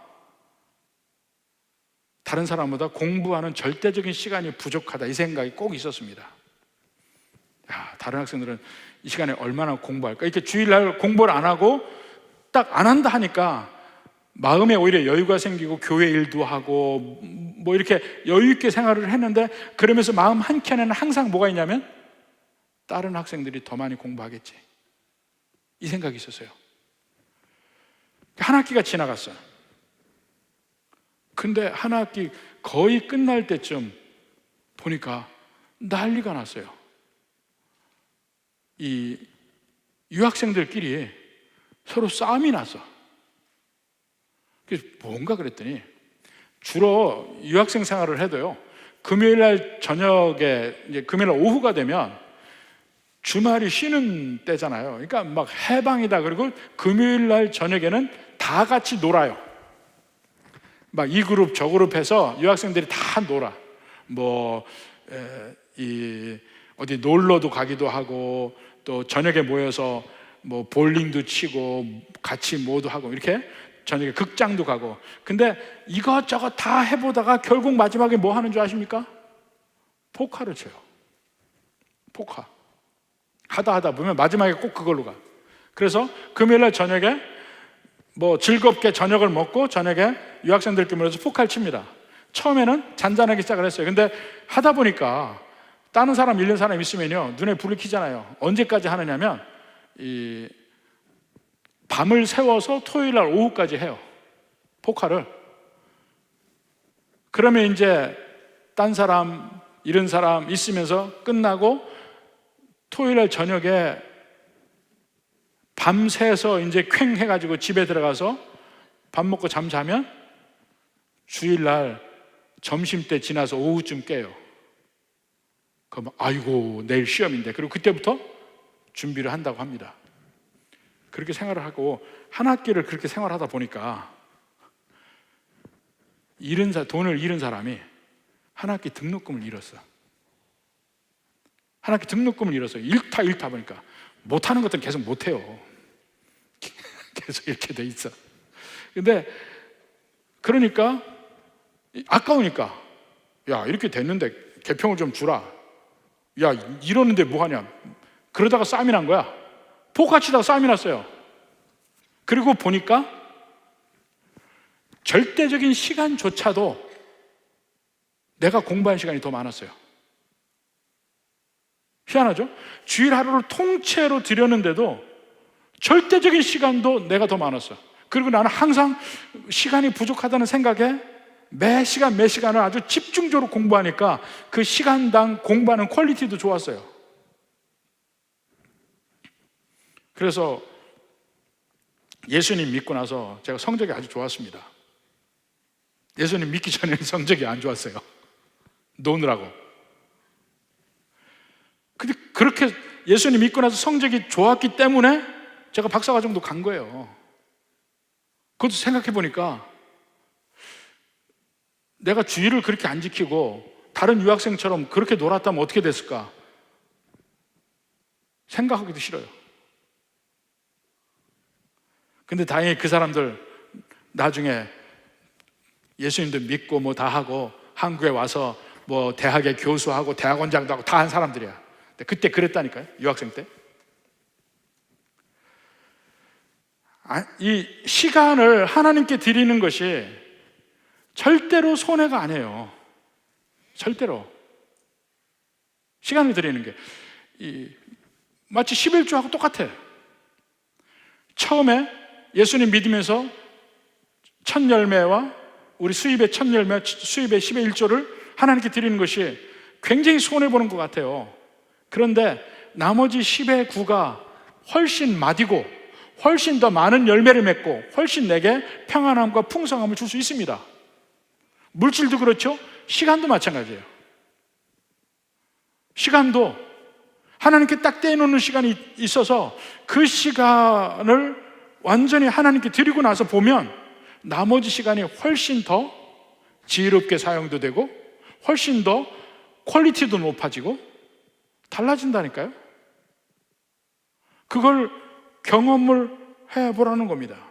다른 사람보다 공부하는 절대적인 시간이 부족하다, 이 생각이 꼭 있었습니다. 다른 학생들은 이 시간에 얼마나 공부할까? 이렇게 주일날 공부를 안 하고 딱 안 한다 하니까 마음에 오히려 여유가 생기고 교회 일도 하고 뭐 이렇게 여유 있게 생활을 했는데, 그러면서 마음 한켠에는 항상 뭐가 있냐면 다른 학생들이 더 많이 공부하겠지, 이 생각이 있었어요. 한 학기가 지나갔어요. 근데 한 학기 거의 끝날 때쯤 보니까 난리가 났어요. 이 유학생들끼리 서로 싸움이 났어. 그래서 뭔가 그랬더니, 주로 유학생 생활을 해도요, 금요일날 저녁에, 이제 금요일날 오후가 되면 주말이 쉬는 때잖아요. 그러니까 막 해방이다. 그리고 금요일날 저녁에는 다 같이 놀아요. 막 이 그룹 저 그룹 해서 유학생들이 다 놀아. 어디 놀러도 가기도 하고, 또 저녁에 모여서 뭐 볼링도 치고 같이 뭐도 하고, 이렇게 저녁에 극장도 가고. 근데 이것저것 다 해보다가 결국 마지막에 뭐 하는 줄 아십니까? 포카를 쳐요. 포카. 하다 보면 마지막에 꼭 그걸로 가. 그래서 금요일날 저녁에 뭐 즐겁게 저녁을 먹고 저녁에 유학생들끼리 모여서 포카를 칩니다. 처음에는 잔잔하게 시작을 했어요. 근데 하다 보니까 다른 사람, 잃는 사람 있으면요, 눈에 불을 켜잖아요. 언제까지 하느냐면 이 밤을 새워서 토요일날 오후까지 해요, 포카를. 그러면 이제 딴 사람, 잃은 사람 있으면서 끝나고 토요일날 저녁에 밤새서 이제 퀭 해가지고 집에 들어가서 밥 먹고 잠자면 주일날 점심때 지나서 오후쯤 깨요. 그럼 아이고 내일 시험인데, 그리고 그때부터 준비를 한다고 합니다. 그렇게 생활을 하고 한 학기를 그렇게 생활하다 보니까 돈을 잃은 사람이 한 학기 등록금을 잃었어. 한 학기 등록금을 잃었어요. 잃다 보니까 못하는 것들은 계속 못해요. 계속 이렇게 돼 있어. 근데 그러니까 아까우니까, 야 이렇게 됐는데 개평을 좀 주라, 야 이러는데 뭐하냐, 그러다가 싸움이 난 거야. 포카 치다가 싸움이 났어요. 그리고 보니까 절대적인 시간조차도 내가 공부한 시간이 더 많았어요. 희한하죠? 주일 하루를 통째로 들였는데도 절대적인 시간도 내가 더 많았어요. 그리고 나는 항상 시간이 부족하다는 생각에 매 시간을 아주 집중적으로 공부하니까 그 시간당 공부하는 퀄리티도 좋았어요. 그래서 예수님 믿고 나서 제가 성적이 아주 좋았습니다. 예수님 믿기 전에는 성적이 안 좋았어요. 노느라고. 근데 그렇게 예수님 믿고 나서 성적이 좋았기 때문에 제가 박사과정도 간 거예요. 그것도 생각해 보니까 내가 주의를 그렇게 안 지키고 다른 유학생처럼 그렇게 놀았다면 어떻게 됐을까? 생각하기도 싫어요. 근데 다행히 그 사람들 나중에 예수님도 믿고 뭐 다 하고 한국에 와서 뭐 대학에 교수하고 대학원장도 하고 다 한 사람들이야. 근데 그때 그랬다니까요. 유학생 때. 이 시간을 하나님께 드리는 것이 절대로 손해가 아니에요. 절대로. 시간을 드리는 게 마치 11조하고 똑같아요. 처음에 예수님 믿으면서 첫 열매와 우리 수입의 첫 열매, 수입의 10의 1조를 하나님께 드리는 것이 굉장히 손해보는 것 같아요. 그런데 나머지 10의 9가 훨씬 맛이고 훨씬 더 많은 열매를 맺고 훨씬 내게 평안함과 풍성함을 줄 수 있습니다. 물질도 그렇죠. 시간도 마찬가지예요. 시간도 하나님께 딱 떼어놓는 시간이 있어서 그 시간을 완전히 하나님께 드리고 나서 보면 나머지 시간이 훨씬 더 지혜롭게 사용도 되고 훨씬 더 퀄리티도 높아지고 달라진다니까요. 그걸 경험을 해보라는 겁니다.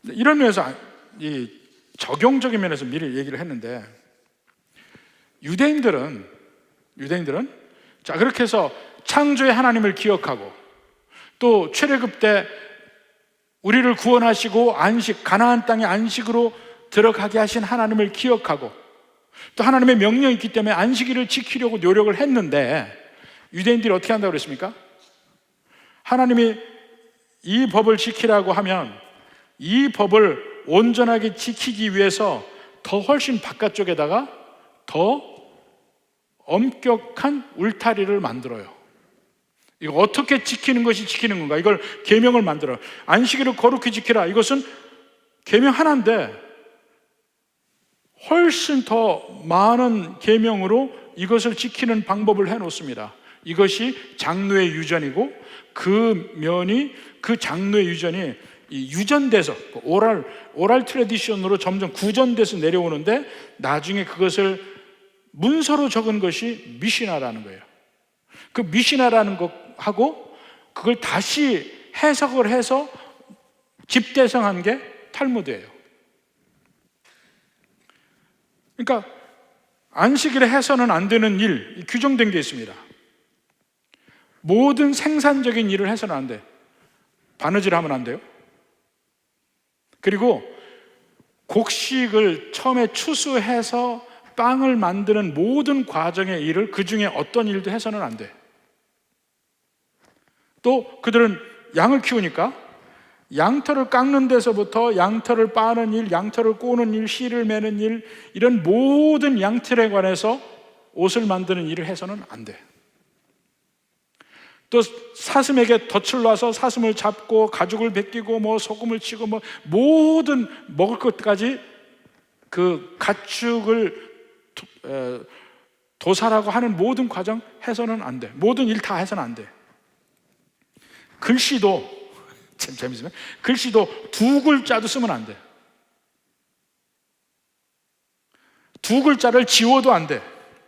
이런 면에서 이 적용적인 면에서 미리 얘기를 했는데 유대인들은 자 그렇게 해서 창조의 하나님을 기억하고 또 출애굽 때 우리를 구원하시고 안식, 가나안 땅의 안식으로 들어가게 하신 하나님을 기억하고 또 하나님의 명령이 있기 때문에 안식일을 지키려고 노력을 했는데 유대인들이 어떻게 한다고 그랬습니까? 하나님이 이 법을 지키라고 하면 이 법을 온전하게 지키기 위해서 더 훨씬 바깥쪽에다가 더 엄격한 울타리를 만들어요. 이거 어떻게 지키는 것이 지키는 건가? 이걸 계명을 만들어요. 안식일을 거룩히 지키라. 이것은 계명 하나인데 훨씬 더 많은 계명으로 이것을 지키는 방법을 해놓습니다. 이것이 장로의 유전이고 그 장로의 유전이 유전돼서 오랄 트래디션으로 점점 구전돼서 내려오는데 나중에 그것을 문서로 적은 것이 미시나라는 거예요. 그 미시나라는 것하고 그걸 다시 해석을 해서 집대성한 게 탈무드예요. 그러니까 안식일에 해서는 안 되는 일 규정된 게 있습니다. 모든 생산적인 일을 해서는 안 돼. 바느질 하면 안 돼요. 그리고 곡식을 처음에 추수해서 빵을 만드는 모든 과정의 일을 그 중에 어떤 일도 해서는 안 돼. 또 그들은 양을 키우니까 양털을 깎는 데서부터 양털을 빠는 일, 양털을 꼬는 일, 실을 매는 일, 이런 모든 양털에 관해서 옷을 만드는 일을 해서는 안 돼. 또 사슴에게 덫을 놔서 사슴을 잡고 가죽을 벗기고 뭐 소금을 치고 뭐 모든 먹을 것까지 그 가축을 도살하고 하는 모든 과정 해서는 안 돼. 모든 일 다 해서는 안 돼. 글씨도 참 재밌으면 글씨도 두 글자도 쓰면 안 돼. 두 글자를 지워도 안 돼.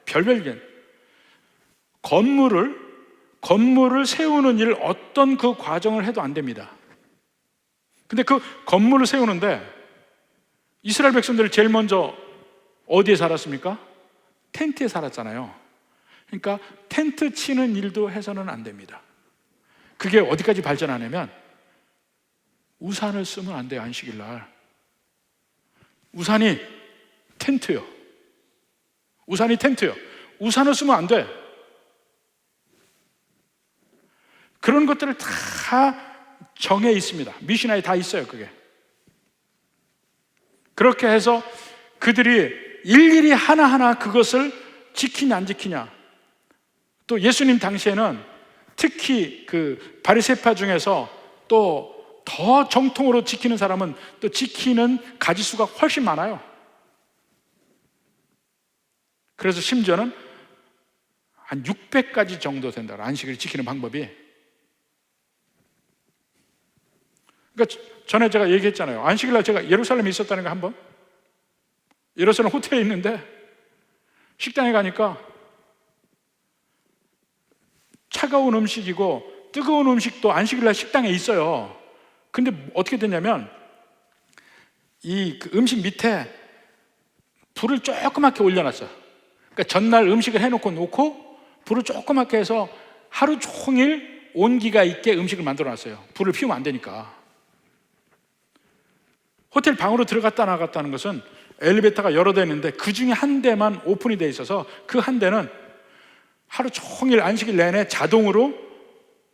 별별게. 건물을 세우는 일 어떤 그 과정을 해도 안 됩니다. 근데 그 건물을 세우는데 이스라엘 백성들이 제일 먼저 어디에 살았습니까? 텐트에 살았잖아요. 그러니까 텐트 치는 일도 해서는 안 됩니다. 그게 어디까지 발전하냐면 우산을 쓰면 안 돼요. 안식일 날 우산이 텐트요. 우산을 쓰면 안 돼. 그런 것들을 다 정해 있습니다. 미시나에 다 있어요. 그게 그렇게 해서 그들이 일일이 하나하나 그것을 지키냐 안 지키냐. 또 예수님 당시에는 특히 그 바리새파 중에서 또 더 정통으로 지키는 사람은 또 지키는 가지수가 훨씬 많아요. 그래서 심지어는 한 600가지 정도 된다. 안식을 지키는 방법이. 그러니까 전에 제가 얘기했잖아요. 안식일날 제가 예루살렘에 있었다는 거 한번. 예루살렘 호텔에 있는데 식당에 가니까 차가운 음식이고 뜨거운 음식도 안식일날 식당에 있어요. 근데 어떻게 됐냐면 그 음식 밑에 불을 조그맣게 올려놨어요. 그러니까 전날 음식을 해놓고 불을 조그맣게 해서 하루 종일 온기가 있게 음식을 만들어놨어요. 불을 피우면 안 되니까. 호텔 방으로 들어갔다 나갔다는 것은 엘리베이터가 여러 대 있는데 그 중에 한 대만 오픈이 돼 있어서 그 한 대는 하루 종일 안식일 내내 자동으로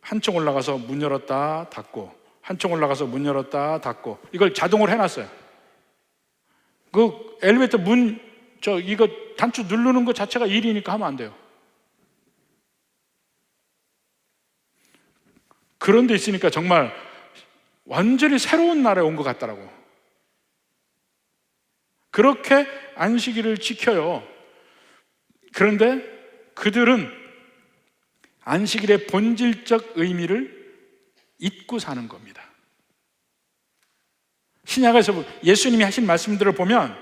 한층 올라가서 문 열었다 닫고, 한층 올라가서 문 열었다 닫고, 이걸 자동으로 해놨어요. 그 엘리베이터 이거 단추 누르는 것 자체가 일이니까 하면 안 돼요. 그런 데 있으니까 정말 완전히 새로운 나라에 온 것 같더라고. 그렇게 안식일을 지켜요. 그런데 그들은 안식일의 본질적 의미를 잊고 사는 겁니다. 신약에서 예수님이 하신 말씀들을 보면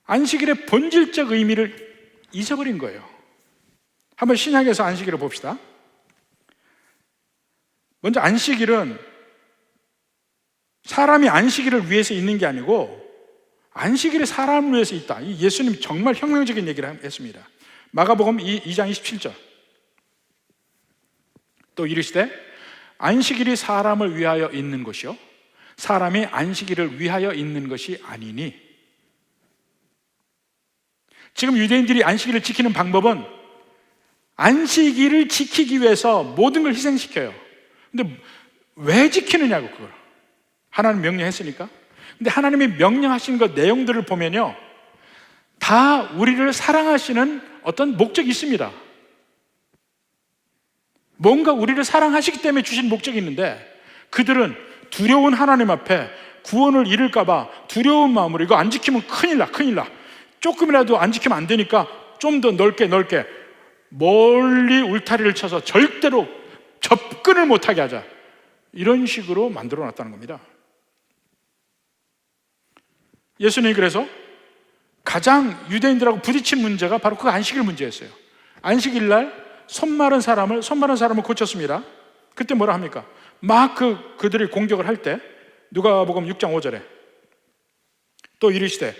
안식일의 본질적 의미를 잊어버린 거예요. 한번 신약에서 안식일을 봅시다. 먼저 안식일은 사람이 안식일을 위해서 있는 게 아니고 안식일이 사람을 위해서 있다. 이 예수님 정말 혁명적인 얘기를 했습니다. 마가복음 2장 27절. 또 이르시되 안식일이 사람을 위하여 있는 것이요 사람이 안식일을 위하여 있는 것이 아니니. 지금 유대인들이 안식일을 지키는 방법은 안식일을 지키기 위해서 모든 걸 희생시켜요. 근데 왜 지키느냐고, 그걸. 하나님 명령했으니까. 근데 하나님이 명령하신 것 내용들을 보면요, 다 우리를 사랑하시는 어떤 목적이 있습니다. 뭔가 우리를 사랑하시기 때문에 주신 목적이 있는데, 그들은 두려운 하나님 앞에 구원을 잃을까봐 두려운 마음으로 이거 안 지키면 큰일 나. 조금이라도 안 지키면 안 되니까 좀 더 넓게 멀리 울타리를 쳐서 절대로 접근을 못하게 하자. 이런 식으로 만들어 놨다는 겁니다. 예수님이 그래서 가장 유대인들하고 부딪힌 문제가 바로 그 안식일 문제였어요. 안식일 날 손 마른 사람을 고쳤습니다. 그때 뭐라 합니까? 막 그들이 공격을 할 때 누가복음 6장 5절에 또 이르시되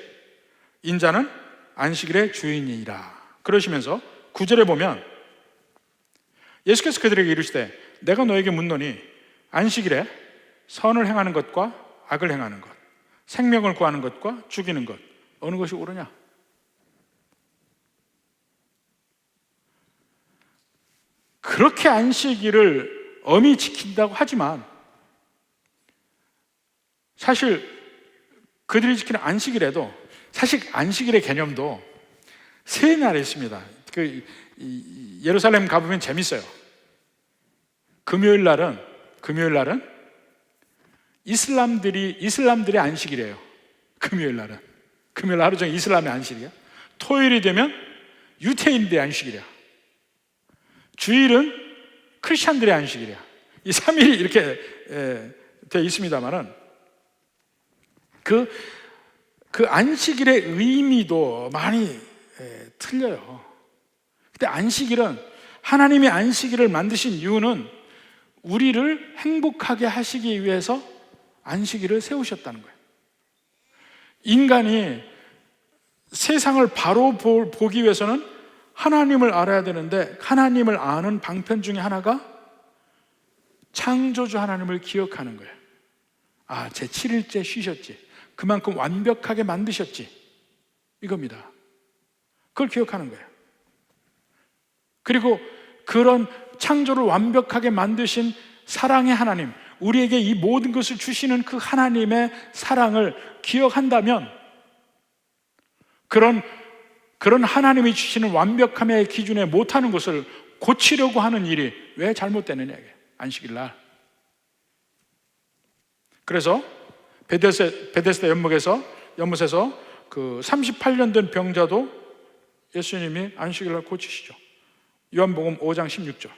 인자는 안식일의 주인이라 그러시면서 9절에 보면 예수께서 그들에게 이르시되 내가 너에게 묻노니 안식일에 선을 행하는 것과 악을 행하는 것, 생명을 구하는 것과 죽이는 것 어느 것이 옳으냐? 그렇게 안식일을 엄히 지킨다고 하지만 사실 그들이 지키는 안식일에도 사실 안식일의 개념도 세 날이 있습니다. 예루살렘 가보면 재밌어요. 금요일 날은 이슬람들의 안식일이에요. 금요일 날 하루 종일 이슬람의 안식이야. 토요일이 되면 유태인들의 안식일이야. 주일은 크리스찬들의 안식일이야. 이 3일이 이렇게 되어 있습니다만은 그 안식일의 의미도 많이 틀려요. 근데 안식일은 하나님이 안식일을 만드신 이유는 우리를 행복하게 하시기 위해서 안식일을 세우셨다는 거예요. 인간이 세상을 바로 보기 위해서는 하나님을 알아야 되는데 하나님을 아는 방편 중에 하나가 창조주 하나님을 기억하는 거예요. 아, 제 7일째 쉬셨지. 그만큼 완벽하게 만드셨지. 이겁니다. 그걸 기억하는 거예요. 그리고 그런 창조를 완벽하게 만드신 사랑의 하나님, 우리에게 이 모든 것을 주시는 그 하나님의 사랑을 기억한다면 그런 하나님이 주시는 완벽함의 기준에 못하는 것을 고치려고 하는 일이 왜 잘못되느냐, 이게 안식일 날. 그래서 베데스다 연못에서 그 38년 된 병자도 예수님이 안식일 날 고치시죠. 요한복음 5장 16절.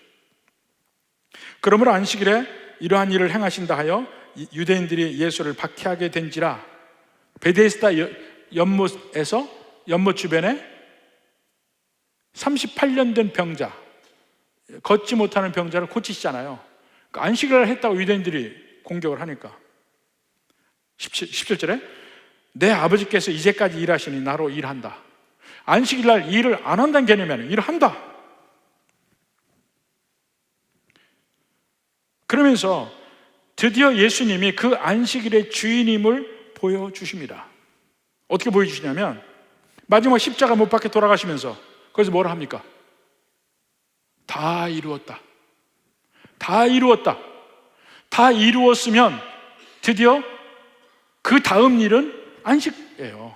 그러므로 안식일에 이러한 일을 행하신다 하여 유대인들이 예수를 박해하게 된지라. 베데스다 연못 주변에 38년 된 병자, 걷지 못하는 병자를 고치시잖아요. 안식일날 했다고 유대인들이 공격을 하니까 17절에 내 아버지께서 이제까지 일하시니 나로 일한다. 안식일날 일을 안 한다는 개념이 아니에요. 일을 한다. 그러면서 드디어 예수님이 그 안식일의 주인임을 보여주십니다. 어떻게 보여주시냐면 마지막 십자가 못 박혀 돌아가시면서 거기서 뭐라 합니까? 다 이루었다. 다 이루었다. 다 이루었으면 드디어 그 다음 일은 안식이에요.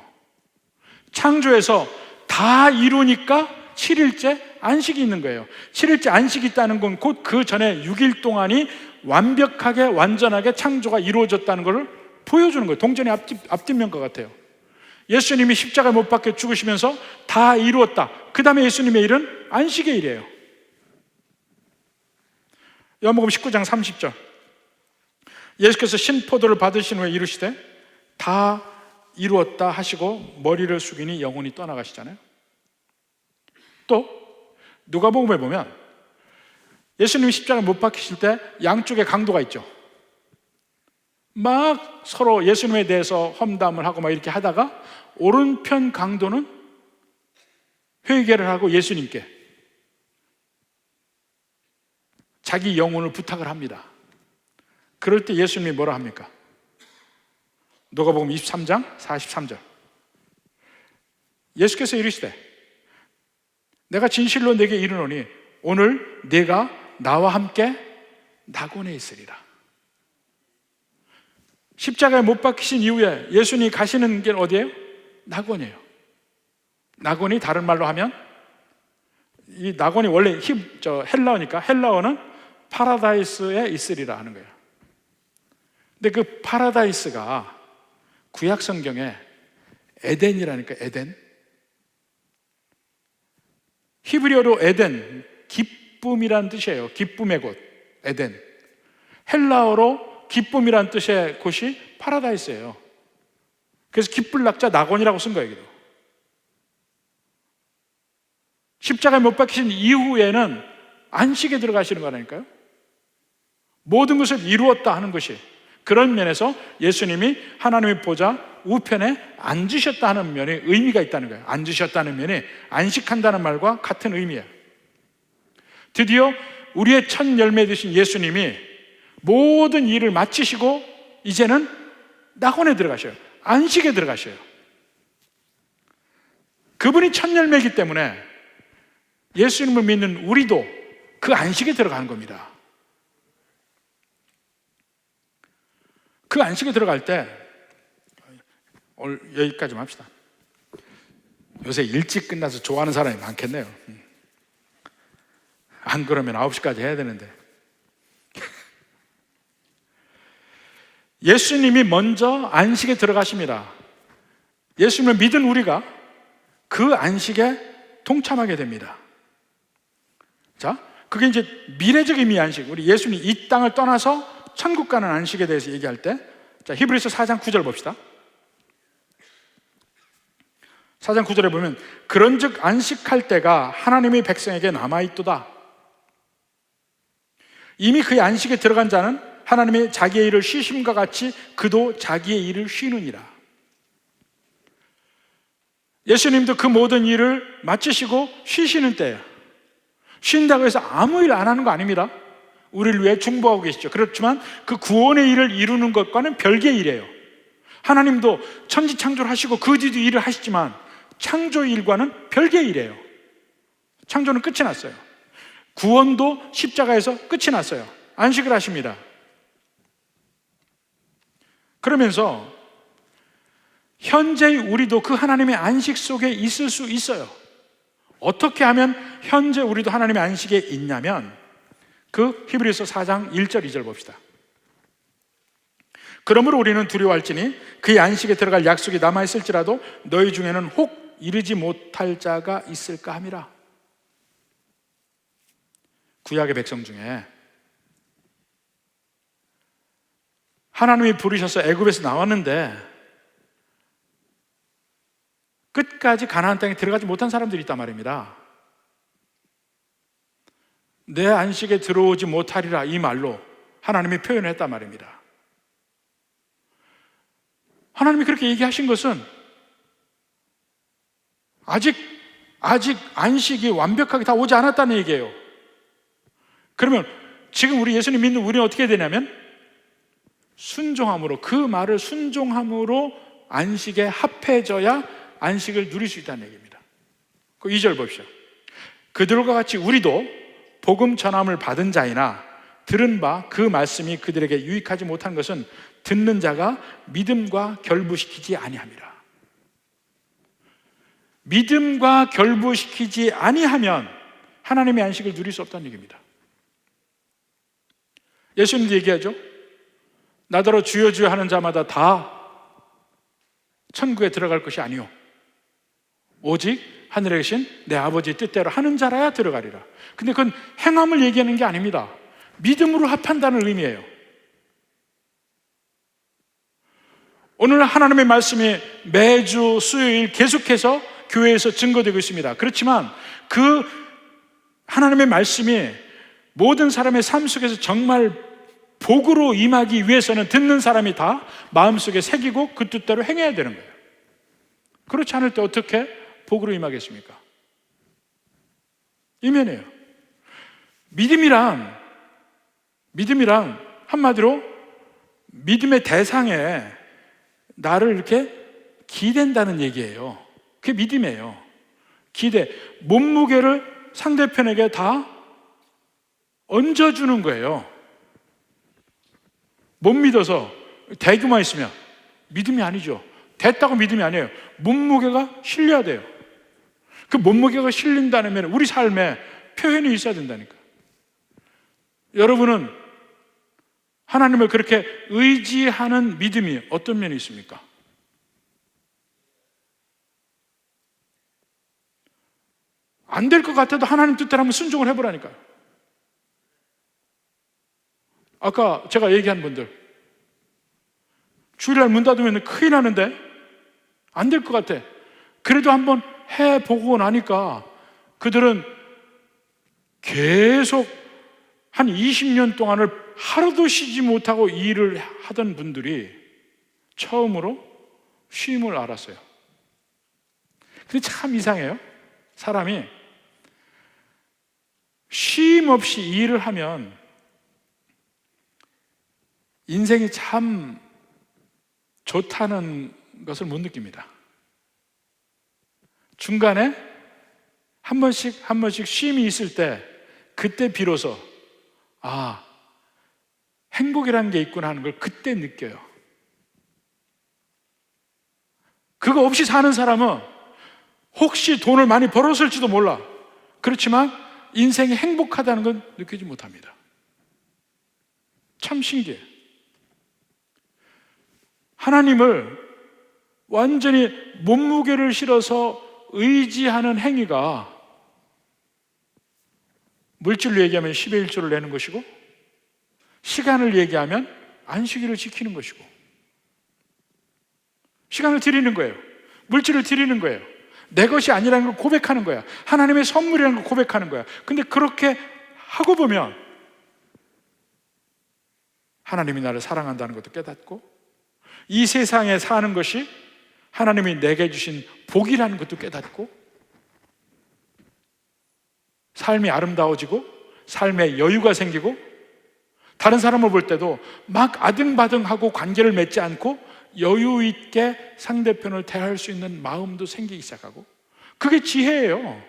창조에서 다 이루니까 7일째 안식이 있는 거예요. 7일째 안식이 있다는 건 곧 그 전에 6일 동안이 완벽하게 완전하게 창조가 이루어졌다는 것을 보여주는 거예요. 동전의 앞뒷면과 같아요. 예수님이 십자가에 못 박혀 죽으시면서 다 이루었다. 그 다음에 예수님의 일은 안식의 일이에요. 요한복음 19장 30절, 예수께서 신포도를 받으신 후에 이르시되 다 이루었다 하시고 머리를 숙이니 영혼이 떠나가시잖아요. 또 누가복음에 보면 예수님이 십자가에 못 박히실 때 양쪽에 강도가 있죠. 막 서로 예수님에 대해서 험담을 하고 막 이렇게 하다가 오른편 강도는 회개를 하고 예수님께 자기 영혼을 부탁을 합니다. 그럴 때 예수님이 뭐라 합니까? 누가복음 23장 43절, 예수께서 이르시되 내가 진실로 내게 이르노니 오늘 네가 나와 함께 낙원에 있으리라. 십자가에 못 박히신 이후에 예수님이 가시는 게 어디예요? 낙원이에요. 낙원이 다른 말로 하면, 이 낙원이 원래 헬라어니까 헬라어는 파라다이스에 있으리라 하는 거예요. 근데 그 파라다이스가 구약 성경에 에덴이라니까. 에덴, 히브리어로 에덴, 기쁨이란 뜻이에요. 기쁨의 곳, 에덴. 헬라어로 기쁨이란 뜻의 곳이 파라다이스예요. 그래서 기쁠 낙자 낙원이라고 쓴 거예요. 여기도. 십자가에 못 박히신 이후에는 안식에 들어가시는 거라니까요. 모든 것을 이루었다 하는 것이, 그런 면에서 예수님이 하나님의 보좌 우편에 앉으셨다 하는 면에 의미가 있다는 거예요. 앉으셨다는 면이 안식한다는 말과 같은 의미예요. 드디어 우리의 첫 열매 되신 예수님이 모든 일을 마치시고 이제는 낙원에 들어가셔요. 안식에 들어가셔요. 그분이 첫 열매이기 때문에 예수님을 믿는 우리도 그 안식에 들어가는 겁니다. 그 안식에 들어갈 때, 오늘 여기까지만 합시다. 요새 일찍 끝나서 좋아하는 사람이 많겠네요. 안 그러면 9시까지 해야 되는데. 예수님이 먼저 안식에 들어가십니다. 예수님을 믿은 우리가 그 안식에 동참하게 됩니다. 자, 그게 이제 미래적 의미의 안식. 우리 예수님이 이 땅을 떠나서 천국 가는 안식에 대해서 얘기할 때, 자, 히브리서 4장 9절 봅시다. 4장 9절에 보면 그런즉 안식할 때가 하나님의 백성에게 남아있도다. 이미 그의 안식에 들어간 자는 하나님의 자기의 일을 쉬심과 같이 그도 자기의 일을 쉬느니라. 예수님도 그 모든 일을 마치시고 쉬시는 때예요. 쉰다고 해서 아무 일 안 하는 거 아닙니다. 우리를 위해 중보하고 계시죠. 그렇지만 그 구원의 일을 이루는 것과는 별개의 일이에요. 하나님도 천지 창조를 하시고 그 뒤도 일을 하시지만 창조 일과는 별개의 일이에요. 창조는 끝이 났어요. 구원도 십자가에서 끝이 났어요. 안식을 하십니다. 그러면서 현재의 우리도 그 하나님의 안식 속에 있을 수 있어요. 어떻게 하면 현재 우리도 하나님의 안식에 있냐면, 그 히브리서 4장 1절 2절 봅시다. 그러므로 우리는 두려워할지니 그의 안식에 들어갈 약속이 남아있을지라도 너희 중에는 혹 이르지 못할 자가 있을까 함이라. 구약의 백성 중에 하나님이 부르셔서 애굽에서 나왔는데 끝까지 가나안 땅에 들어가지 못한 사람들이 있단 말입니다. 내 안식에 들어오지 못하리라, 이 말로 하나님이 표현을 했단 말입니다. 하나님이 그렇게 얘기하신 것은 아직 안식이 완벽하게 다 오지 않았다는 얘기예요. 그러면 지금 우리 예수님 믿는 우리는 어떻게 해야 되냐면 순종함으로, 그 말을 순종함으로 안식에 합해져야 안식을 누릴 수 있다는 얘기입니다. 그 2절 봅시다. 그들과 같이 우리도 복음 전함을 받은 자이나 들은 바 그 말씀이 그들에게 유익하지 못한 것은 듣는 자가 믿음과 결부시키지 아니함이라. 믿음과 결부시키지 아니하면 하나님의 안식을 누릴 수 없다는 얘기입니다. 예수님도 얘기하죠. 나더러 주여 주여 하는 자마다 다 천국에 들어갈 것이 아니요 오직 하늘에 계신 내 아버지의 뜻대로 하는 자라야 들어가리라. 근데 그건 행함을 얘기하는 게 아닙니다. 믿음으로 합한다는 의미예요. 오늘 하나님의 말씀이 매주 수요일 계속해서 교회에서 증거되고 있습니다. 그렇지만 그 하나님의 말씀이 모든 사람의 삶 속에서 정말 복으로 임하기 위해서는 듣는 사람이 다 마음속에 새기고 그 뜻대로 행해야 되는 거예요. 그렇지 않을 때 어떻게 복으로 임하겠습니까? 이면이에요. 믿음이란 한마디로 믿음의 대상에 나를 이렇게 기댄다는 얘기예요. 그게 믿음이에요. 기대, 몸무게를 상대편에게 다 얹어주는 거예요. 못 믿어서 대기만 있으면 믿음이 아니죠. 됐다고 믿음이 아니에요. 몸무게가 실려야 돼요. 그 몸무게가 실린다면 우리 삶에 표현이 있어야 된다니까. 여러분은 하나님을 그렇게 의지하는 믿음이 어떤 면이 있습니까? 안 될 것 같아도 하나님 뜻대로 한번 순종을 해보라니까요. 아까 제가 얘기한 분들, 주일날 문 닫으면 큰일 나는데 안 될 것 같아. 그래도 한번 해보고 나니까 그들은 계속 한 20년 동안을 하루도 쉬지 못하고 일을 하던 분들이 처음으로 쉼을 알았어요. 근데 참 이상해요. 사람이 쉼 없이 일을 하면 인생이 참 좋다는 것을 못 느낍니다. 중간에 한 번씩 쉼이 있을 때 그때 비로소 행복이라는 게 있구나 하는 걸 그때 느껴요. 그거 없이 사는 사람은 혹시 돈을 많이 벌었을지도 몰라. 그렇지만 인생이 행복하다는 건 느끼지 못합니다. 참 신기해. 하나님을 완전히 몸무게를 실어서 의지하는 행위가 물질로 얘기하면 10의 1조를 내는 것이고, 시간을 얘기하면 안식일을 지키는 것이고, 시간을 드리는 거예요. 물질을 드리는 거예요. 내 것이 아니라는 걸 고백하는 거야. 하나님의 선물이라는 걸 고백하는 거야. 근데 그렇게 하고 보면 하나님이 나를 사랑한다는 것도 깨닫고, 이 세상에 사는 것이 하나님이 내게 주신 복이라는 것도 깨닫고, 삶이 아름다워지고 삶에 여유가 생기고, 다른 사람을 볼 때도 막 아등바등하고 관계를 맺지 않고 여유 있게 상대편을 대할 수 있는 마음도 생기기 시작하고, 그게 지혜예요.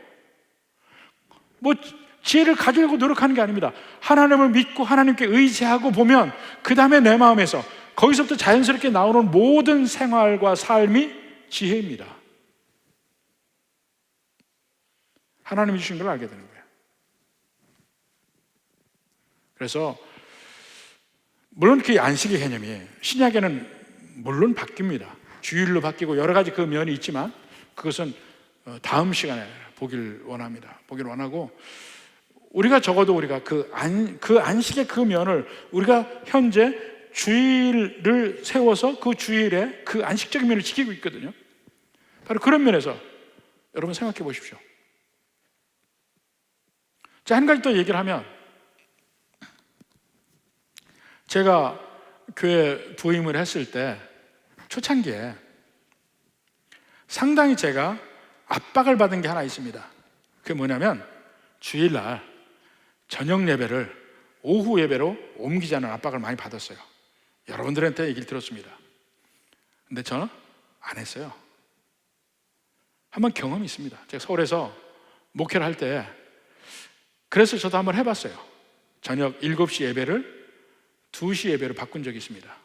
뭐 지혜를 가지려고 노력하는 게 아닙니다. 하나님을 믿고 하나님께 의지하고 보면 그 다음에 내 마음에서 거기서부터 자연스럽게 나오는 모든 생활과 삶이 지혜입니다. 하나님이 주신 걸 알게 되는 거예요. 그래서 물론 그 안식의 개념이 신약에는 물론 바뀝니다. 주일로 바뀌고 여러 가지 그 면이 있지만 그것은 다음 시간에 보길 원합니다. 보길 원하고, 우리가 적어도 우리가 그 안식의 그 면을 우리가 현재 주일을 세워서 그 주일에 그 안식적인 면을 지키고 있거든요. 바로 그런 면에서 여러분 생각해 보십시오. 자, 한 가지 더 얘기를 하면, 제가 교회 부임을 했을 때 초창기에 상당히 제가 압박을 받은 게 하나 있습니다. 그게 뭐냐면 주일날 저녁 예배를 오후 예배로 옮기자는 압박을 많이 받았어요. 여러분들한테 얘기를 들었습니다. 근데 저는 안 했어요. 한번 경험이 있습니다. 제가 서울에서 목회를 할 때, 그래서 저도 한번 해봤어요. 저녁 7시 예배를 2시 예배로 바꾼 적이 있습니다.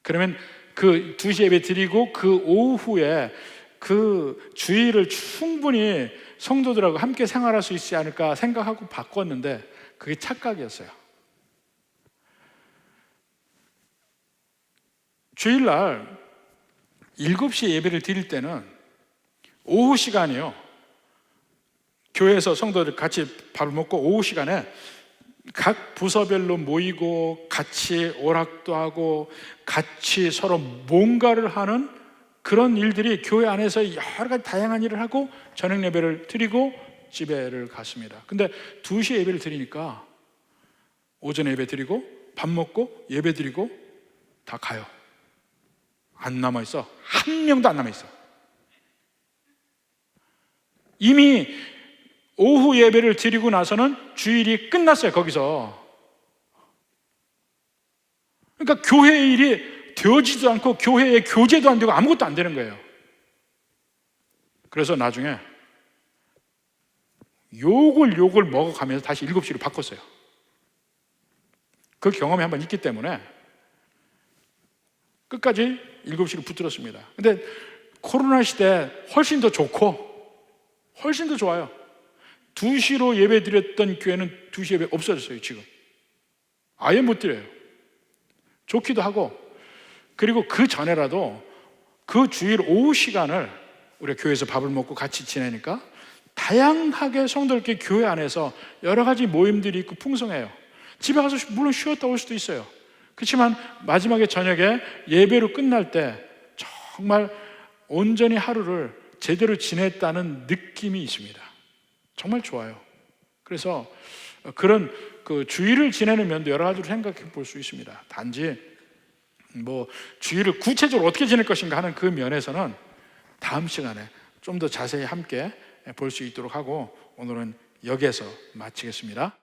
그러면 그 2시 예배 드리고 그 오후에 그 주일을 충분히 성도들하고 함께 생활할 수 있지 않을까 생각하고 바꿨는데 그게 착각이었어요. 주일날 7시에 예배를 드릴 때는 오후 시간이요, 교회에서 성도들 같이 밥을 먹고 오후 시간에 각 부서별로 모이고 같이 오락도 하고 같이 서로 뭔가를 하는 그런 일들이 교회 안에서 여러 가지 다양한 일을 하고 저녁 예배를 드리고 집에를 갔습니다. 근데 2시에 예배를 드리니까 오전에 예배 드리고 밥 먹고 예배 드리고 다 가요. 안 남아있어. 한 명도 안 남아있어. 이미 오후 예배를 드리고 나서는 주일이 끝났어요. 거기서. 그러니까 교회 일이 되어지도 않고 교회의 교제도 안 되고 아무것도 안 되는 거예요. 그래서 나중에 욕을 먹어가면서 다시 7시로 바꿨어요. 그 경험이 한번 있기 때문에 끝까지 7시로 붙들었습니다. 근데 코로나 시대 훨씬 더 좋고 훨씬 더 좋아요. 2시로 예배 드렸던 교회는 2시 예배 없어졌어요. 지금 아예 못 드려요. 좋기도 하고, 그리고 그 전에라도 그 주일 오후 시간을 우리가 교회에서 밥을 먹고 같이 지내니까 다양하게 성도들께 교회 안에서 여러 가지 모임들이 있고 풍성해요. 집에 가서 물론 쉬었다 올 수도 있어요. 그렇지만 마지막에 저녁에 예배로 끝날 때 정말 온전히 하루를 제대로 지냈다는 느낌이 있습니다. 정말 좋아요. 그래서 그런 그 주일을 지내는 면도 여러 가지로 생각해 볼 수 있습니다. 단지 뭐 주일을 구체적으로 어떻게 지낼 것인가 하는 그 면에서는 다음 시간에 좀 더 자세히 함께 볼 수 있도록 하고 오늘은 여기에서 마치겠습니다.